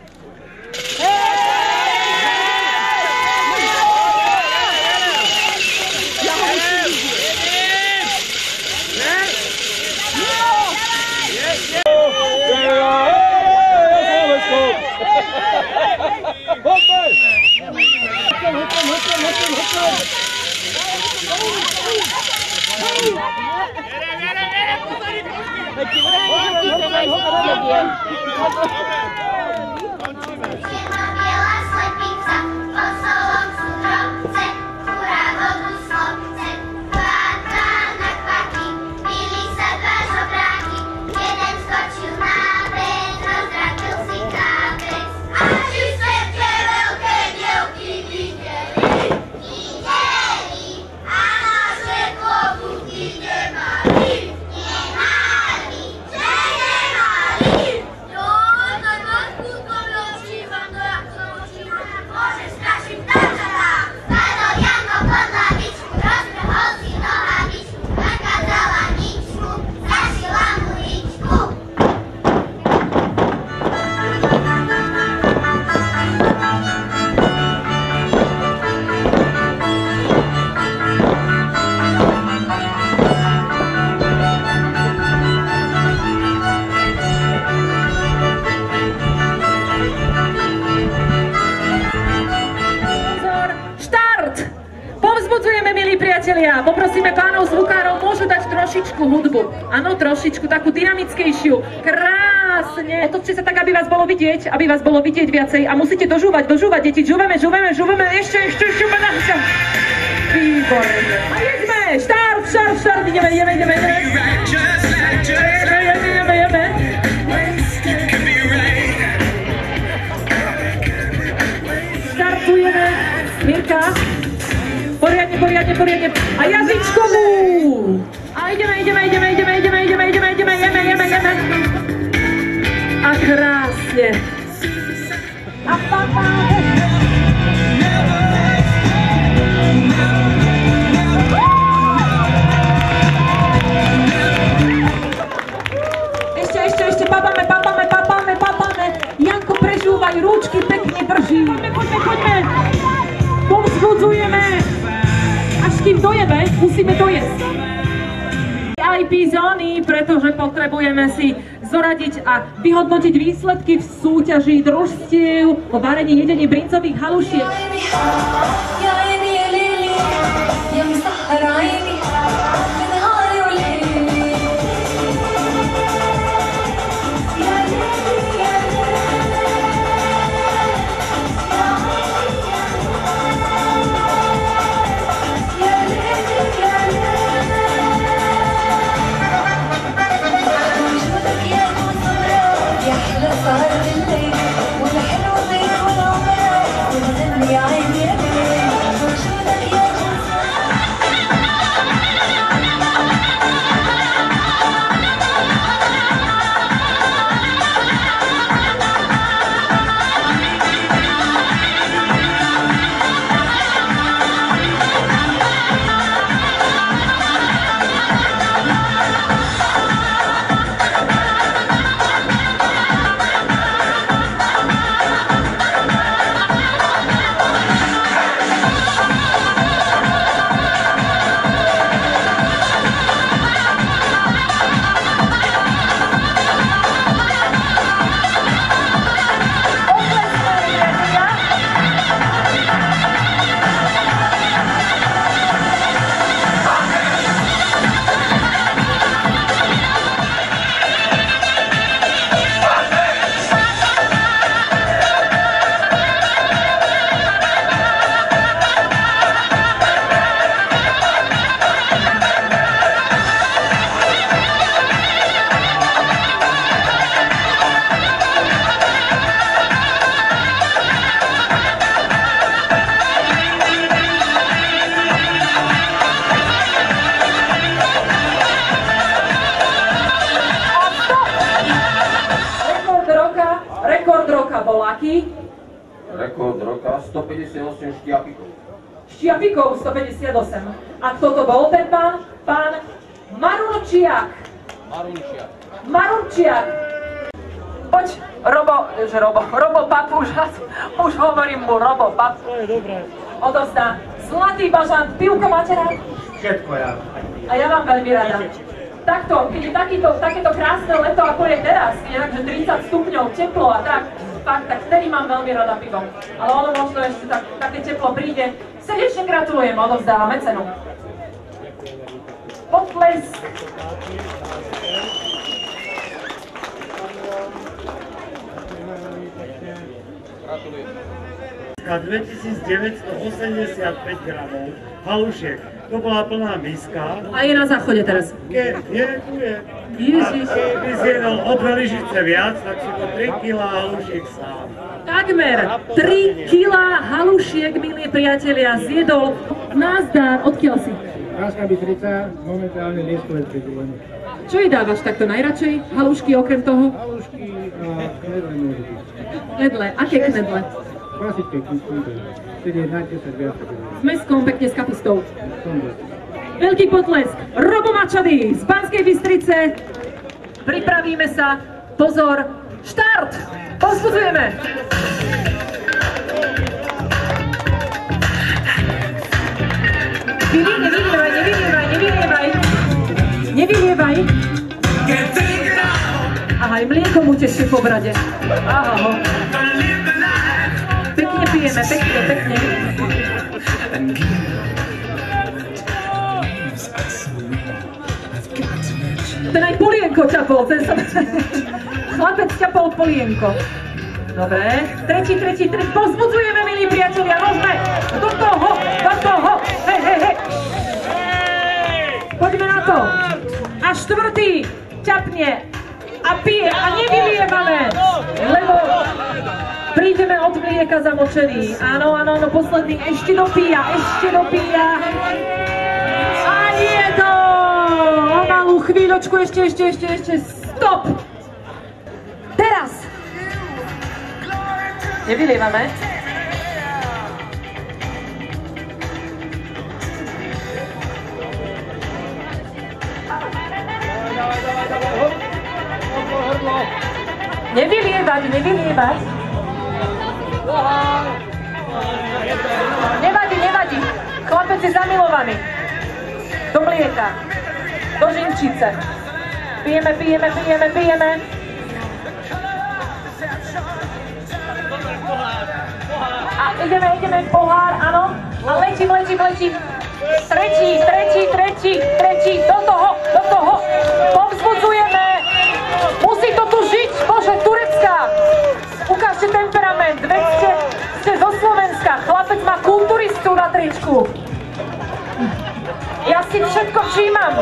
nevie. Poprosíme pánov zvukárov, môžu dať trošičku hudbu. Áno, trošičku, takú dynamickejšiu. Krásne. Otočte sa tak, aby vás bolo vidieť viacej. A musíte dožúvať, deti. Žúveme. Ešte. Výborne. A jedeme. Štart. Ideme. Štartujeme. Mirka. Poriadne. A jazyčkovú! A ideme. A krásne. A Ešte, papame. Janko, prežúvaj, rúčky pekne drží. Poďme. Povzbudzujeme. Až kým dojeme, musíme dojesť. VIP zóny, pretože potrebujeme si zoradiť a vyhodnotiť výsledky v súťaži družstiev o varení jedení brinzových halušiek. Rekord roka 158 šťapikov. Šťapikov 158. A kto to bol ten pán? Pán Marunčiak. Poď, Robo Papúš, už hovorím mu Robo Papúš. To je dobré. Odovzdá zlatý bažant, pivko máte rád? Všetko ja. A ja vám veľmi rada. Takto, keď je takéto krásne leto, ako je teraz, takže 30 stupňov, teplo a tak, tak vtedy mám veľmi rada pivo. Ale ono možno ešte také teplo príde. Srdečne gratulujem, odovzdávame cenu. Potlesk. 2985 gramov halušiek. To bola plná miska. A je na záchode teraz. Tu je. Ježiš. Keby zjedol o 2 lyžice viac, tak sú to 3 kg halušiek sám. Takmer 3 kg halušiek, milí priatelia, zjedol. Nazdar, odkiaľ si? Ráska Bystrica, momentálne lieskové pridúlenie. Čo jej dávaš takto najradšej? Halušky okrem toho? Halušky a knedle môžu byť. Knedle, aké knedle? Klasické knedle. Tedy je najtesať viac. S mäskom, pekne s kapistou. Veľký potlesk, Robo Mačady z Banskej Bystrice. Pripravíme sa, pozor, štart! Povzbudzujeme! Nevylievaj. Aha, aj mlieko mu tešie po brade. Aha, ho. Pekne pijeme, pekne. Ten aj polienko ťapol, ten sa... Chlapec ťapol polienko. Dobre, tretí, povzbudzujeme, milí priatelia, môžeme do toho, hej. Poďme na to. A štvrtý ťapne a pije a nevylievame, lebo prídeme od mlieka zamočený. Áno, posledný ešte dopíja. A je to! O malú chvíľočku, ešte, stop! Teraz! Nevylievame. Nevylievať. Nevadí. Chlapec je zamilovaný. Do mlieka. Do žinčice. Pijeme. A ideme pohár, áno. A letím. Tretí. Do toho. Povzbudzujeme. Musí to tu žiť. Bože, Turecka. Ukážte temperament. Veď ste zo Slovenska. Chlapec má kulturistu na tričku. Ja si všetko všímam.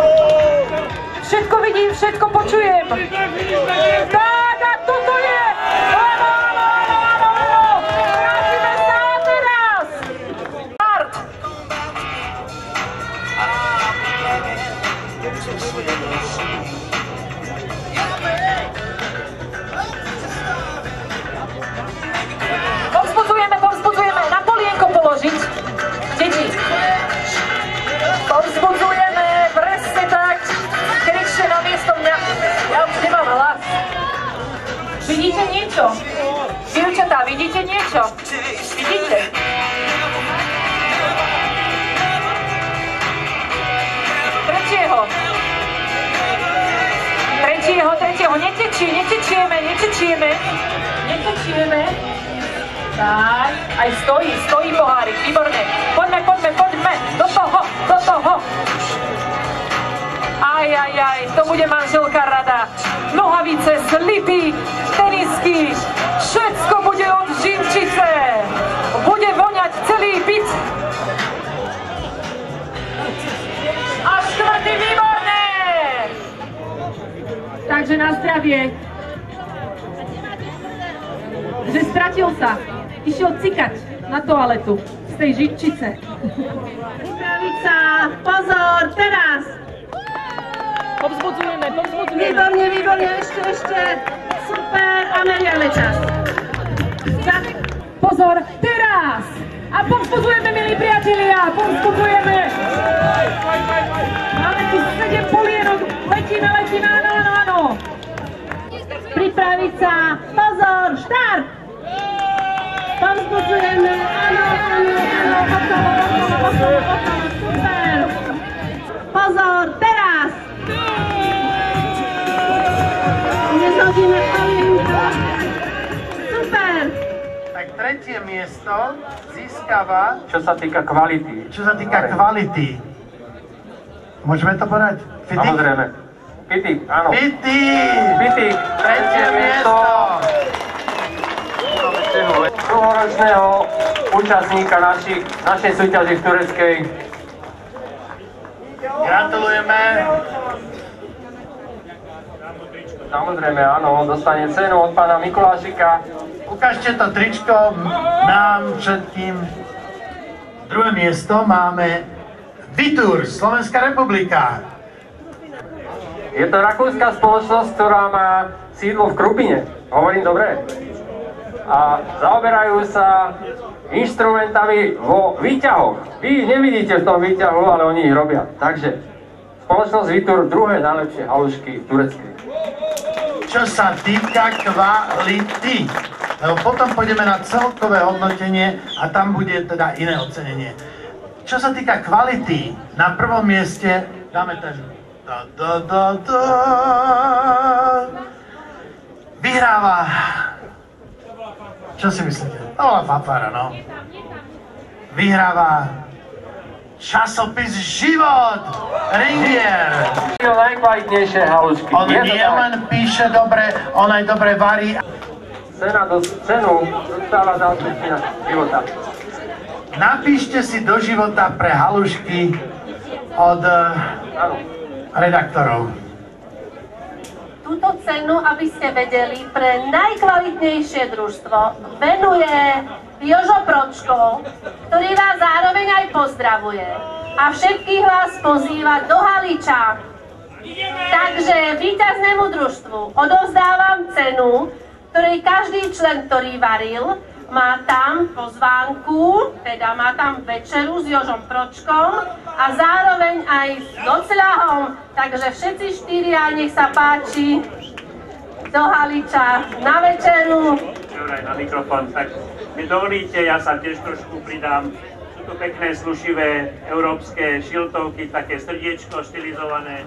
Všetko vidím, všetko počujem. Tak, a toto je. Áno. Vrátime sa teraz. Start. Povzbudzujeme. Na polienko položiť. Deti. Povzbudzujeme, presne tak. Kričte na miesto mňa. Ja už nemám hlas. Vidíte niečo? Dievčatá, vidíte niečo? Vidíte? Tretieho. Netečieme. Tak, aj stojí pohárik, výborne. Poďme. Do toho. Aj, to bude manželka rada. Nohavice, slipy, tenisky, všetko bude od žinčice. Bude voňať celý byt. A štvrtý, výborné. Takže na zdravie. Že stratil sa. Išiel cikať na toaletu z tej žinčice. Pripraviť sa. Pozor, teraz. Povzbudzujeme. Výborne, ešte. Super, a meriame čas. Tak, pozor, teraz. A povzbudzujeme, milí priatelia, povzbudzujeme. Máme tu 7 polienok, letíme, áno. Pripraviť sa, pozor, štart. Povzbudzujeme, áno, super. Pozor, teraz. Nezhodíme polienko. Super. Tak tretie miesto získava... Čo sa týka kvality. Môžeme to povedať? Samozrejme. Pitik, áno. Pitik, tretie miesto. storočného účastníka našej súťaži v Tureckej. Gratulujeme. Samozrejme, áno, on dostane cenu od pána Mikulášika. Ukážte to tričko nám všetkým. Druhé miesto máme Vitur, Slovenská republika. Je to rakúska spoločnosť, ktorá má sídlo v Krupine. Hovorím dobre? A zaoberajú sa inštrumentami vo výťahoch. Vy nevidíte v tom výťahu, ale oni ich robia. Takže spoločnosť Vitur, druhé najlepšie halušky v Tureckej. Čo sa týka kvality, lebo potom pôjdeme na celkové hodnotenie a tam bude teda iné ocenenie. Čo sa týka kvality, na prvom mieste dáme ten vyhráva. Čo si myslíte? To bola fanfára, no. Vyhráva časopis Život, Ringier. Najkvalitnejšie halušky. On nie len píše dobre, on aj dobre varí. Cenu dostáva zástupkyňa Života. Napíšte si do Života pre halušky od redaktorov. Túto cenu, aby ste vedeli, pre najkvalitnejšie družstvo venuje Jožo Pročko, ktorý vás zároveň aj pozdravuje a všetkých vás pozýva do Haliča. Takže víťaznému družstvu odovzdávam cenu, ktorej každý člen, ktorý varil, má tam pozvánku, teda má tam večeru s Jožom Pročkom a zároveň aj s docľahom. Takže všetci štyria, nech sa páči, do Haliča na večeru. Na mikrofón, tak mi dovolíte, ja sa tiež trošku pridám. Sú to pekné, slušivé európske šiltovky, také srdiečko štilizované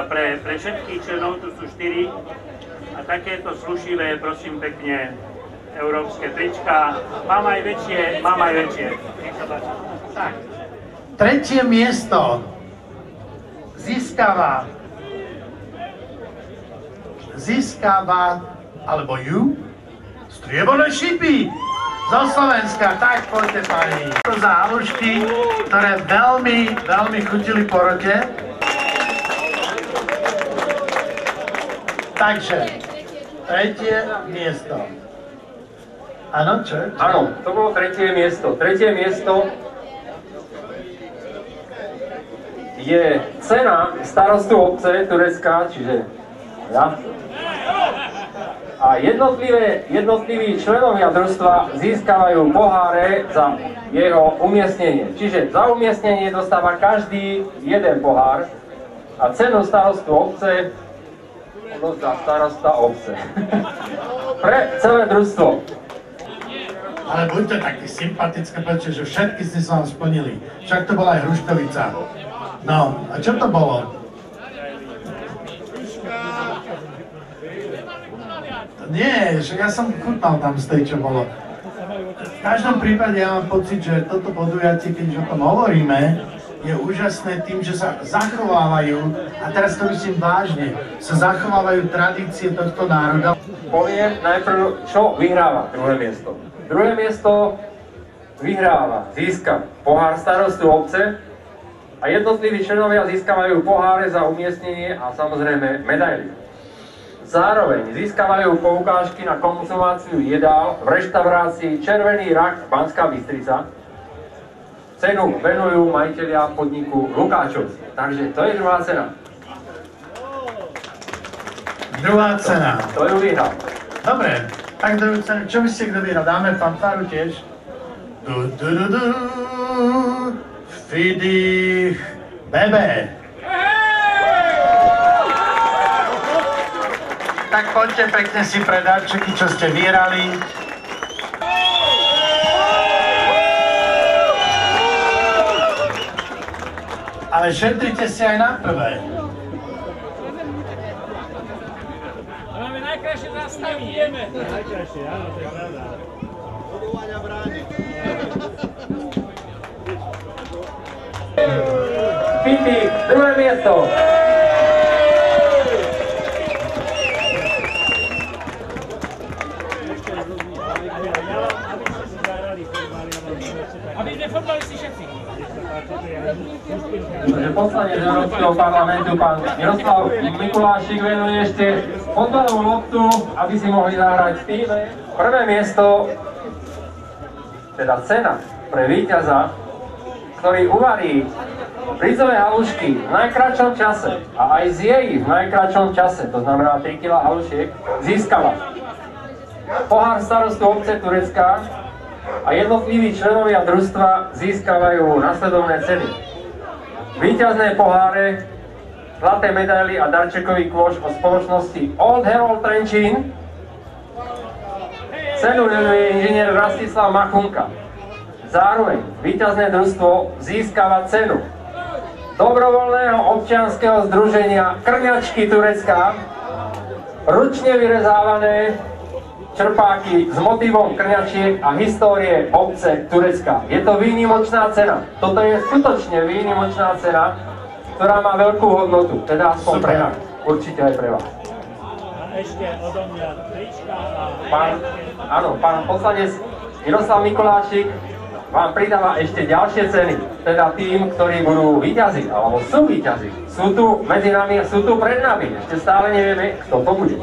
pre všetkých členov, tu sú 4. A takéto slušivé, prosím pekne, európske trička. Mám aj väčšie. Nech sa páči. Tak, tretie miesto získava alebo ju strieborné šípy zo Slovenska. Tak poďte, pani. To za halušky, ktoré veľmi, veľmi chutili porote. Takže tretie miesto. Áno, čo? Áno, to bolo tretie miesto. Tretie miesto je cena starostu obce Turecka, čiže ja. A jednotliví členovia družstva získavajú poháre za jeho umiestnenie. Čiže za umiestnenie dostáva každý jeden pohár a cenu starostu obce dostá starosta obce. Pre celé družstvo. Ale buďte takí sympatické, pretože všetky ste sa vám splnili. Však to bola aj Hruškovica. No, a čo to bolo? Nie, ja som chutnal tam z tej, čo bolo. V každom prípade ja mám pocit, že toto podujatie, keď o tom hovoríme, je úžasné tým, že sa zachovávajú, a teraz to myslím vážne, sa zachovávajú tradície tohto národa. Poviem najprv, čo vyhráva druhé miesto. Druhé miesto vyhráva, získa pohár starostu obce a jednotliví členovia získavajú poháre za umiestnenie a samozrejme medaily. Zároveň získavajú poukážky na konzumáciu jedál v reštaurácii Červený rak Banská Bystrica. Cenu venujú majitelia podniku Lukáčovci. Takže to je druhá cena. Druhá cena. To ju vyhral. Dobre, tak druhú cenu, čo by ste kto vyhral? Dáme fanfáru tiež. Fidich Bebe. Tak poďte pekne si pre darčeky, čo ste vyhrali. Ale šetrite si aj na prvé. Máme najkrajšie zastavy, ideme. Najkrajšie, áno, to je pravda. Budovania brány. Piti, druhé miesto. zobrali si všetci. Takže poslanec Európskeho parlamentu, pán Miroslav Mikulášik, venuje ešte fotbalovú loptu, aby si mohli zahrať v týme. Prvé miesto, teda cena pre víťaza, ktorý uvarí brinzové halušky v najkratšom čase a aj zje ich v najkratšom čase, to znamená 3 kg halušiek, získava pohár starostu obce Turecka a jednotliví členovia družstva získavajú nasledovné ceny. Víťazné poháre, zlaté medaily a darčekový kôš od spoločnosti Old Herald Trenčín. Cenu venuje inžinier Rastislav Machunka. Zároveň víťazné družstvo získava cenu dobrovoľného občianskeho združenia Krňačky Turecka, ručne vyrezávané čerpáky s motivom krňačiek a histórie obce Turecka. Je to výnimočná cena. Toto je skutočne výnimočná cena, ktorá má veľkú hodnotu, teda aspoň pre nás, určite aj pre vás. A ešte odo mňa trička a... Pán poslanec Miroslav Mikulášik vám pridáva ešte ďalšie ceny, teda tým, ktorí budú víťazi, alebo sú víťazi. Sú tu medzi nami, sú tu pred nami, ešte stále nevieme, kto to bude.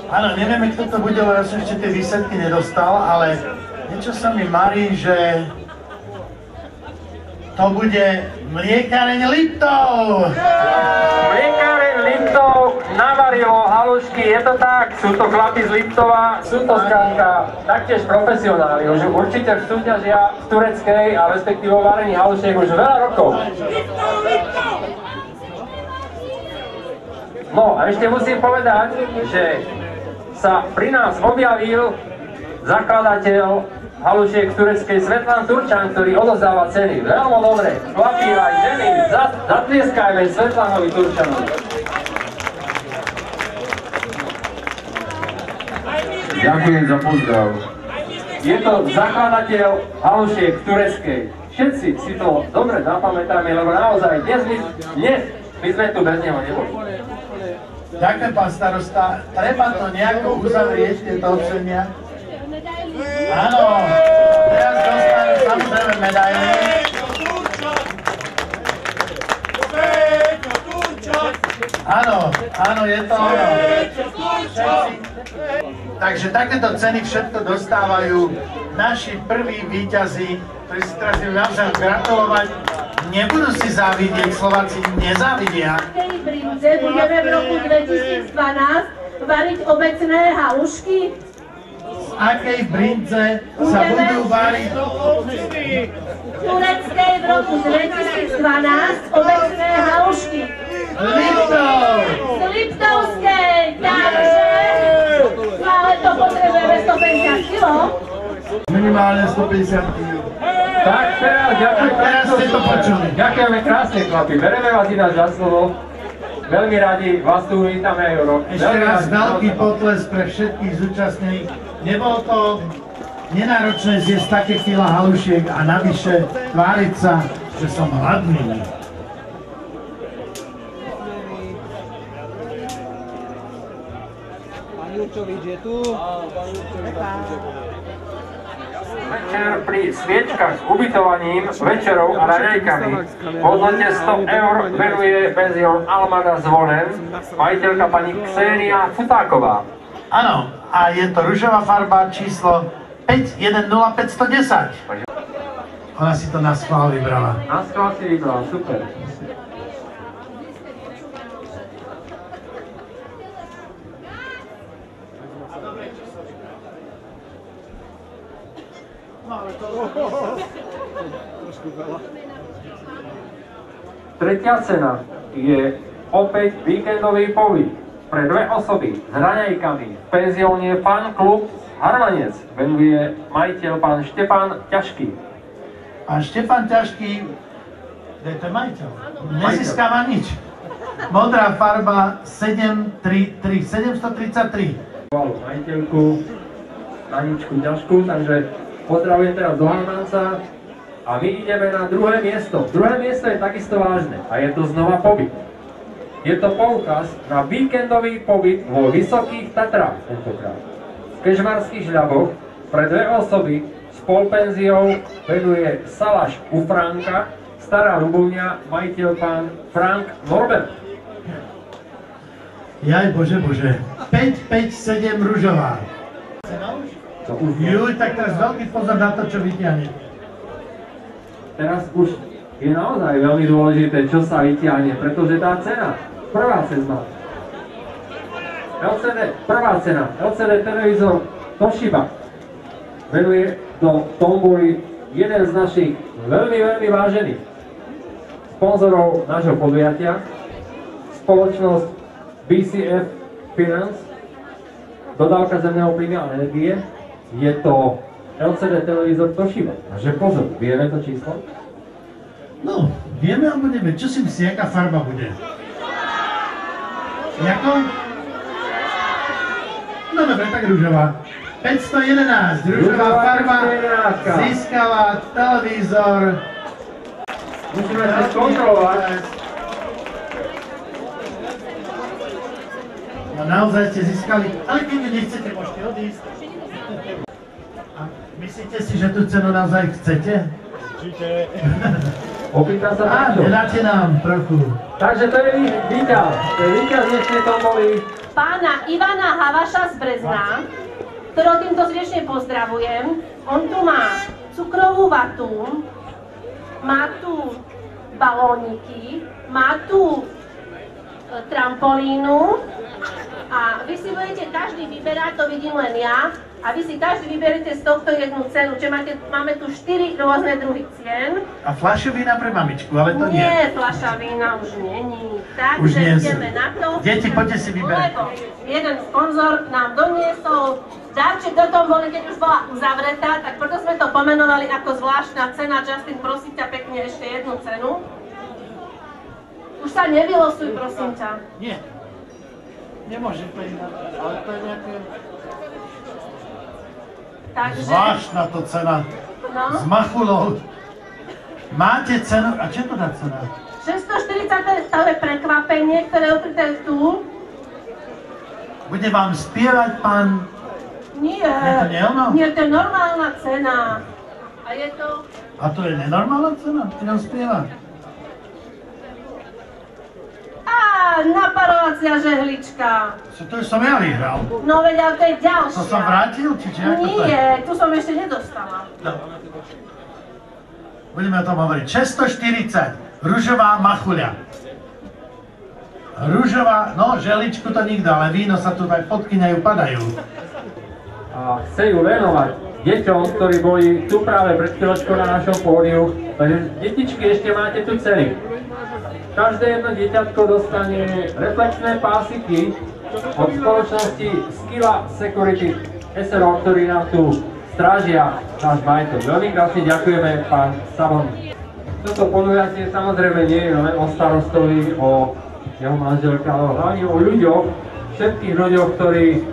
Áno, nevieme, kto to bude, lebo ja som ešte tie výsledky nedostal, ale niečo sa mi marí, že to bude Mliekareň Liptov! Mliekareň Liptov navarilo halušky, je to tak, sú to chlapi z Liptova, sú to skrátka taktiež profesionáli, už určite súťažia v tureckej a respektíve o varení halušiek už veľa rokov. No a ešte musím povedať, že sa pri nás objavil zakladateľ halušiek tureckej Svetlan Turčan, ktorý odozdáva ceny. Veľmi dobre, chlapi aj ženy, zatlieskajme Svetlanovi Turčanovi. Ďakujem za pozdrav. Je to zakladateľ halušiek tureckej. Všetci si to dobre zapamätáme, lebo naozaj dnes my sme tu bez neho neboli. Ďakujem, pán starosta. Treba to nejako uzavrieť, tieto ocenenia. Áno, teraz dostanú samozrejme medaily. Áno, je to ono. Takže takéto ceny všetko dostávajú naši prví víťazi, ktorí si teraz idú navzájom gratulovať. Nebudú si závidieť, Slováci nezávidia. V tej brinze budeme v roku 2012 variť obecné halušky. Z akej brinze sa budú variť? V tureckej v roku 2012 obecné halušky. Liptov! Z Liptovskej, takže... Ale to potrebujeme 150 kg. Minimálne 150 kg. Tak teraz, teraz ste to počuli. Ďakujeme krásne, chlapi. Bereme vás ináč za slovo. Veľmi radi vás tu vítame aj o rok. Ešte raz veľký potles pre všetkých zúčastnených. Nebolo to nenáročné zjesť také kila halušiek a navyše tváriť sa, že som hladný. Pán Jurčovič je tu. Večer pri sviečkach s ubytovaním, večerou a raňajkami v hodnote 100 eur venuje penzión Almada Zvolen majiteľka pani Ksenia Futáková. Áno, a je to ružová farba číslo 510510. Ona si to na schvál vybrala. Na schvál si vybrala, super. Tretia cena je opäť víkendový pobyt pre 2 osoby s raňajkami v penzióne Fan Klub Harvanec. Venuje majiteľ pán Štefán Ťažký. Pán Štefán Ťažký, kde to je majiteľ? Nezískava nič. Modrá farba 733. Majiteľku Aničku Ťažkú, takže pozdravujem teraz do Harvanca a my ideme na druhé miesto. Druhé miesto je takisto vážne a je to znova pobyt. Je to poukaz na víkendový pobyt vo Vysokých Tatrách tentokrát. V Kežmarských Žľaboch pre 2 osoby s polpenziou venuje Salaš u Franka, Stará Ľubovňa, majiteľ pán Frank Norbert. Jaj, bože. 557 Ružová. Juj, tak teraz veľký pozor na to, čo vyťahnete. Teraz už je naozaj veľmi dôležité, čo sa vyťahne, pretože tá cena, prvá cena, prvá cena, LCD televízor Toshiba venuje do tomboly jeden z našich veľmi vážených sponzorov nášho podujatia, spoločnosť BCF Finance, dodávka zemného plynu a energie. Je to LCD televízor Toshiba. Takže pozor, vieme to číslo? No, vieme alebo nevieme. Čo si myslí, aká farba bude? Jako? No dobre, tak ružová. 511, ružová farba získava televízor. Musíme sa skontrolovať. No naozaj ste získali, ale keď nechcete, môžete odísť. A myslíte si, že tú cenu naozaj chcete? Určite. Opýtam sa takto. Nedáte nám trochu. Takže to je víťaz. To je víťaz dnešnej tomboly. Pána Ivana Havaša z Brezna, ktorého týmto srdečne pozdravujem. On tu má cukrovú vatu, má tu balóniky, má tu trampolínu a vy si budete každý vyberať, to vidím len ja, a vy si každý vyberete z tohto jednu cenu, čiže máme tu 4 rôzne druhy cien. A fľašu vína pre mamičku, ale to nie. Nie, fľaša vína už není. Takže ideme na to. Deti, poďte si vyberať. Lebo jeden sponzor nám doniesol darček do tomboly, keď už bola uzavretá, tak preto sme to pomenovali ako zvláštna cena. Justin, prosím ťa pekne ešte jednu cenu. Už sa nevylosuj, prosím ťa. Nie. Nemôžem to inak, ale to je nejaké... Takže... Zvláštna to cena. No. S machulou. Máte cenu... A čo je to tá cena? 640, to je prekvapenie, ktoré ukryté tu. Bude vám spievať pán... Nie. Je to nie ono? Nie, to je normálna cena. A je to... A to je nenormálna cena? Ty nám spieva. Naparovacia žehlička. To už som ja vyhral. No veď, ale to je ďalšia. To som vrátil, či ako to je? Nie, tu som ešte nedostala. No. Budeme o tom hovoriť. 640. Ružová machuľa. Ružová, no žehličku to nikto, ale víno sa tu aj podkyňajú, padajú. A chce ju venovať deťom, ktorí boli tu práve pred chvíľočkou na našom pódiu. Takže detičky, ešte máte tu ceny. Každé jedno dieťatko dostane reflexné pásiky od spoločnosti Skilla Security SRO, ktorí nám tu strážia náš majetok. Veľmi krásne ďakujeme, pán Savon. Toto podujatie samozrejme nie je len o starostovi, o jeho manželke, ale hlavne o ľuďoch, všetkých ľuďoch, ktorí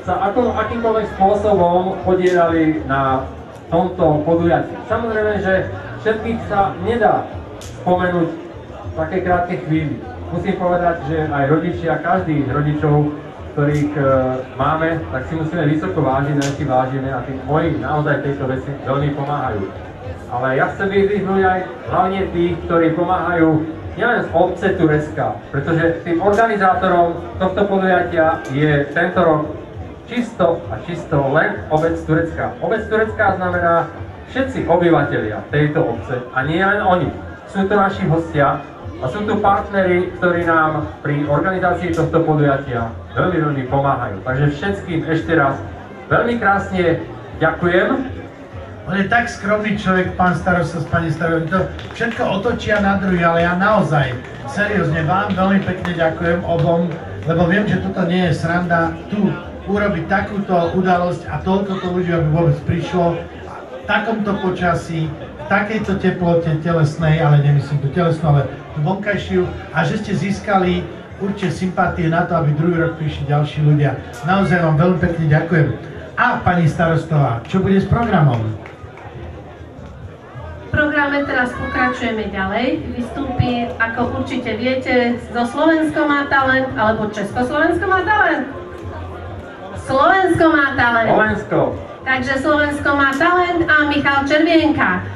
sa akýmkoľvek spôsobom podielali na tomto podujatí. Samozrejme, že všetkých sa nedá spomenúť v takej krátkej chvíli. Musím povedať, že aj rodičia, každý z rodičov, ktorých máme, tak si musíme vysoko vážiť, aj si vážime a tí moji naozaj tejto veci veľmi pomáhajú. Ale ja chcem vyzdvihnúť aj hlavne tých, ktorí pomáhajú nielen z obce Turecka, pretože tým organizátorom tohto podujatia je tento rok čisto len obec Turecka. Obec Turecka znamená všetci obyvatelia tejto obce a nie len oni. Sú to naši hostia a sú tu partneri, ktorí nám pri organizácii tohto podujatia veľmi pomáhajú. Takže všetkým ešte raz veľmi krásne ďakujem. On je tak skromný človek, pán starosta s pani starostou, to všetko otočia na druhý, ale ja naozaj, seriózne vám veľmi pekne ďakujem obom, lebo viem, že toto nie je sranda tu urobiť takúto udalosť a toľko ľudí, aby vôbec prišlo v takomto počasí, v takejto teplote telesnej, ale nemyslím tu telesnú, ale tú vonkajšiu, a že ste získali určite sympatie na to, aby druhý rok prišli ďalší ľudia. Naozaj vám veľmi pekne ďakujem. A pani starostová, čo bude s programom? V programe teraz pokračujeme ďalej. Vystúpi, ako určite viete, zo Slovensko má talent, alebo Československo má talent? Slovensko má talent. Slovensko. Tak Takže Slovensko má talent a Michal Červienka.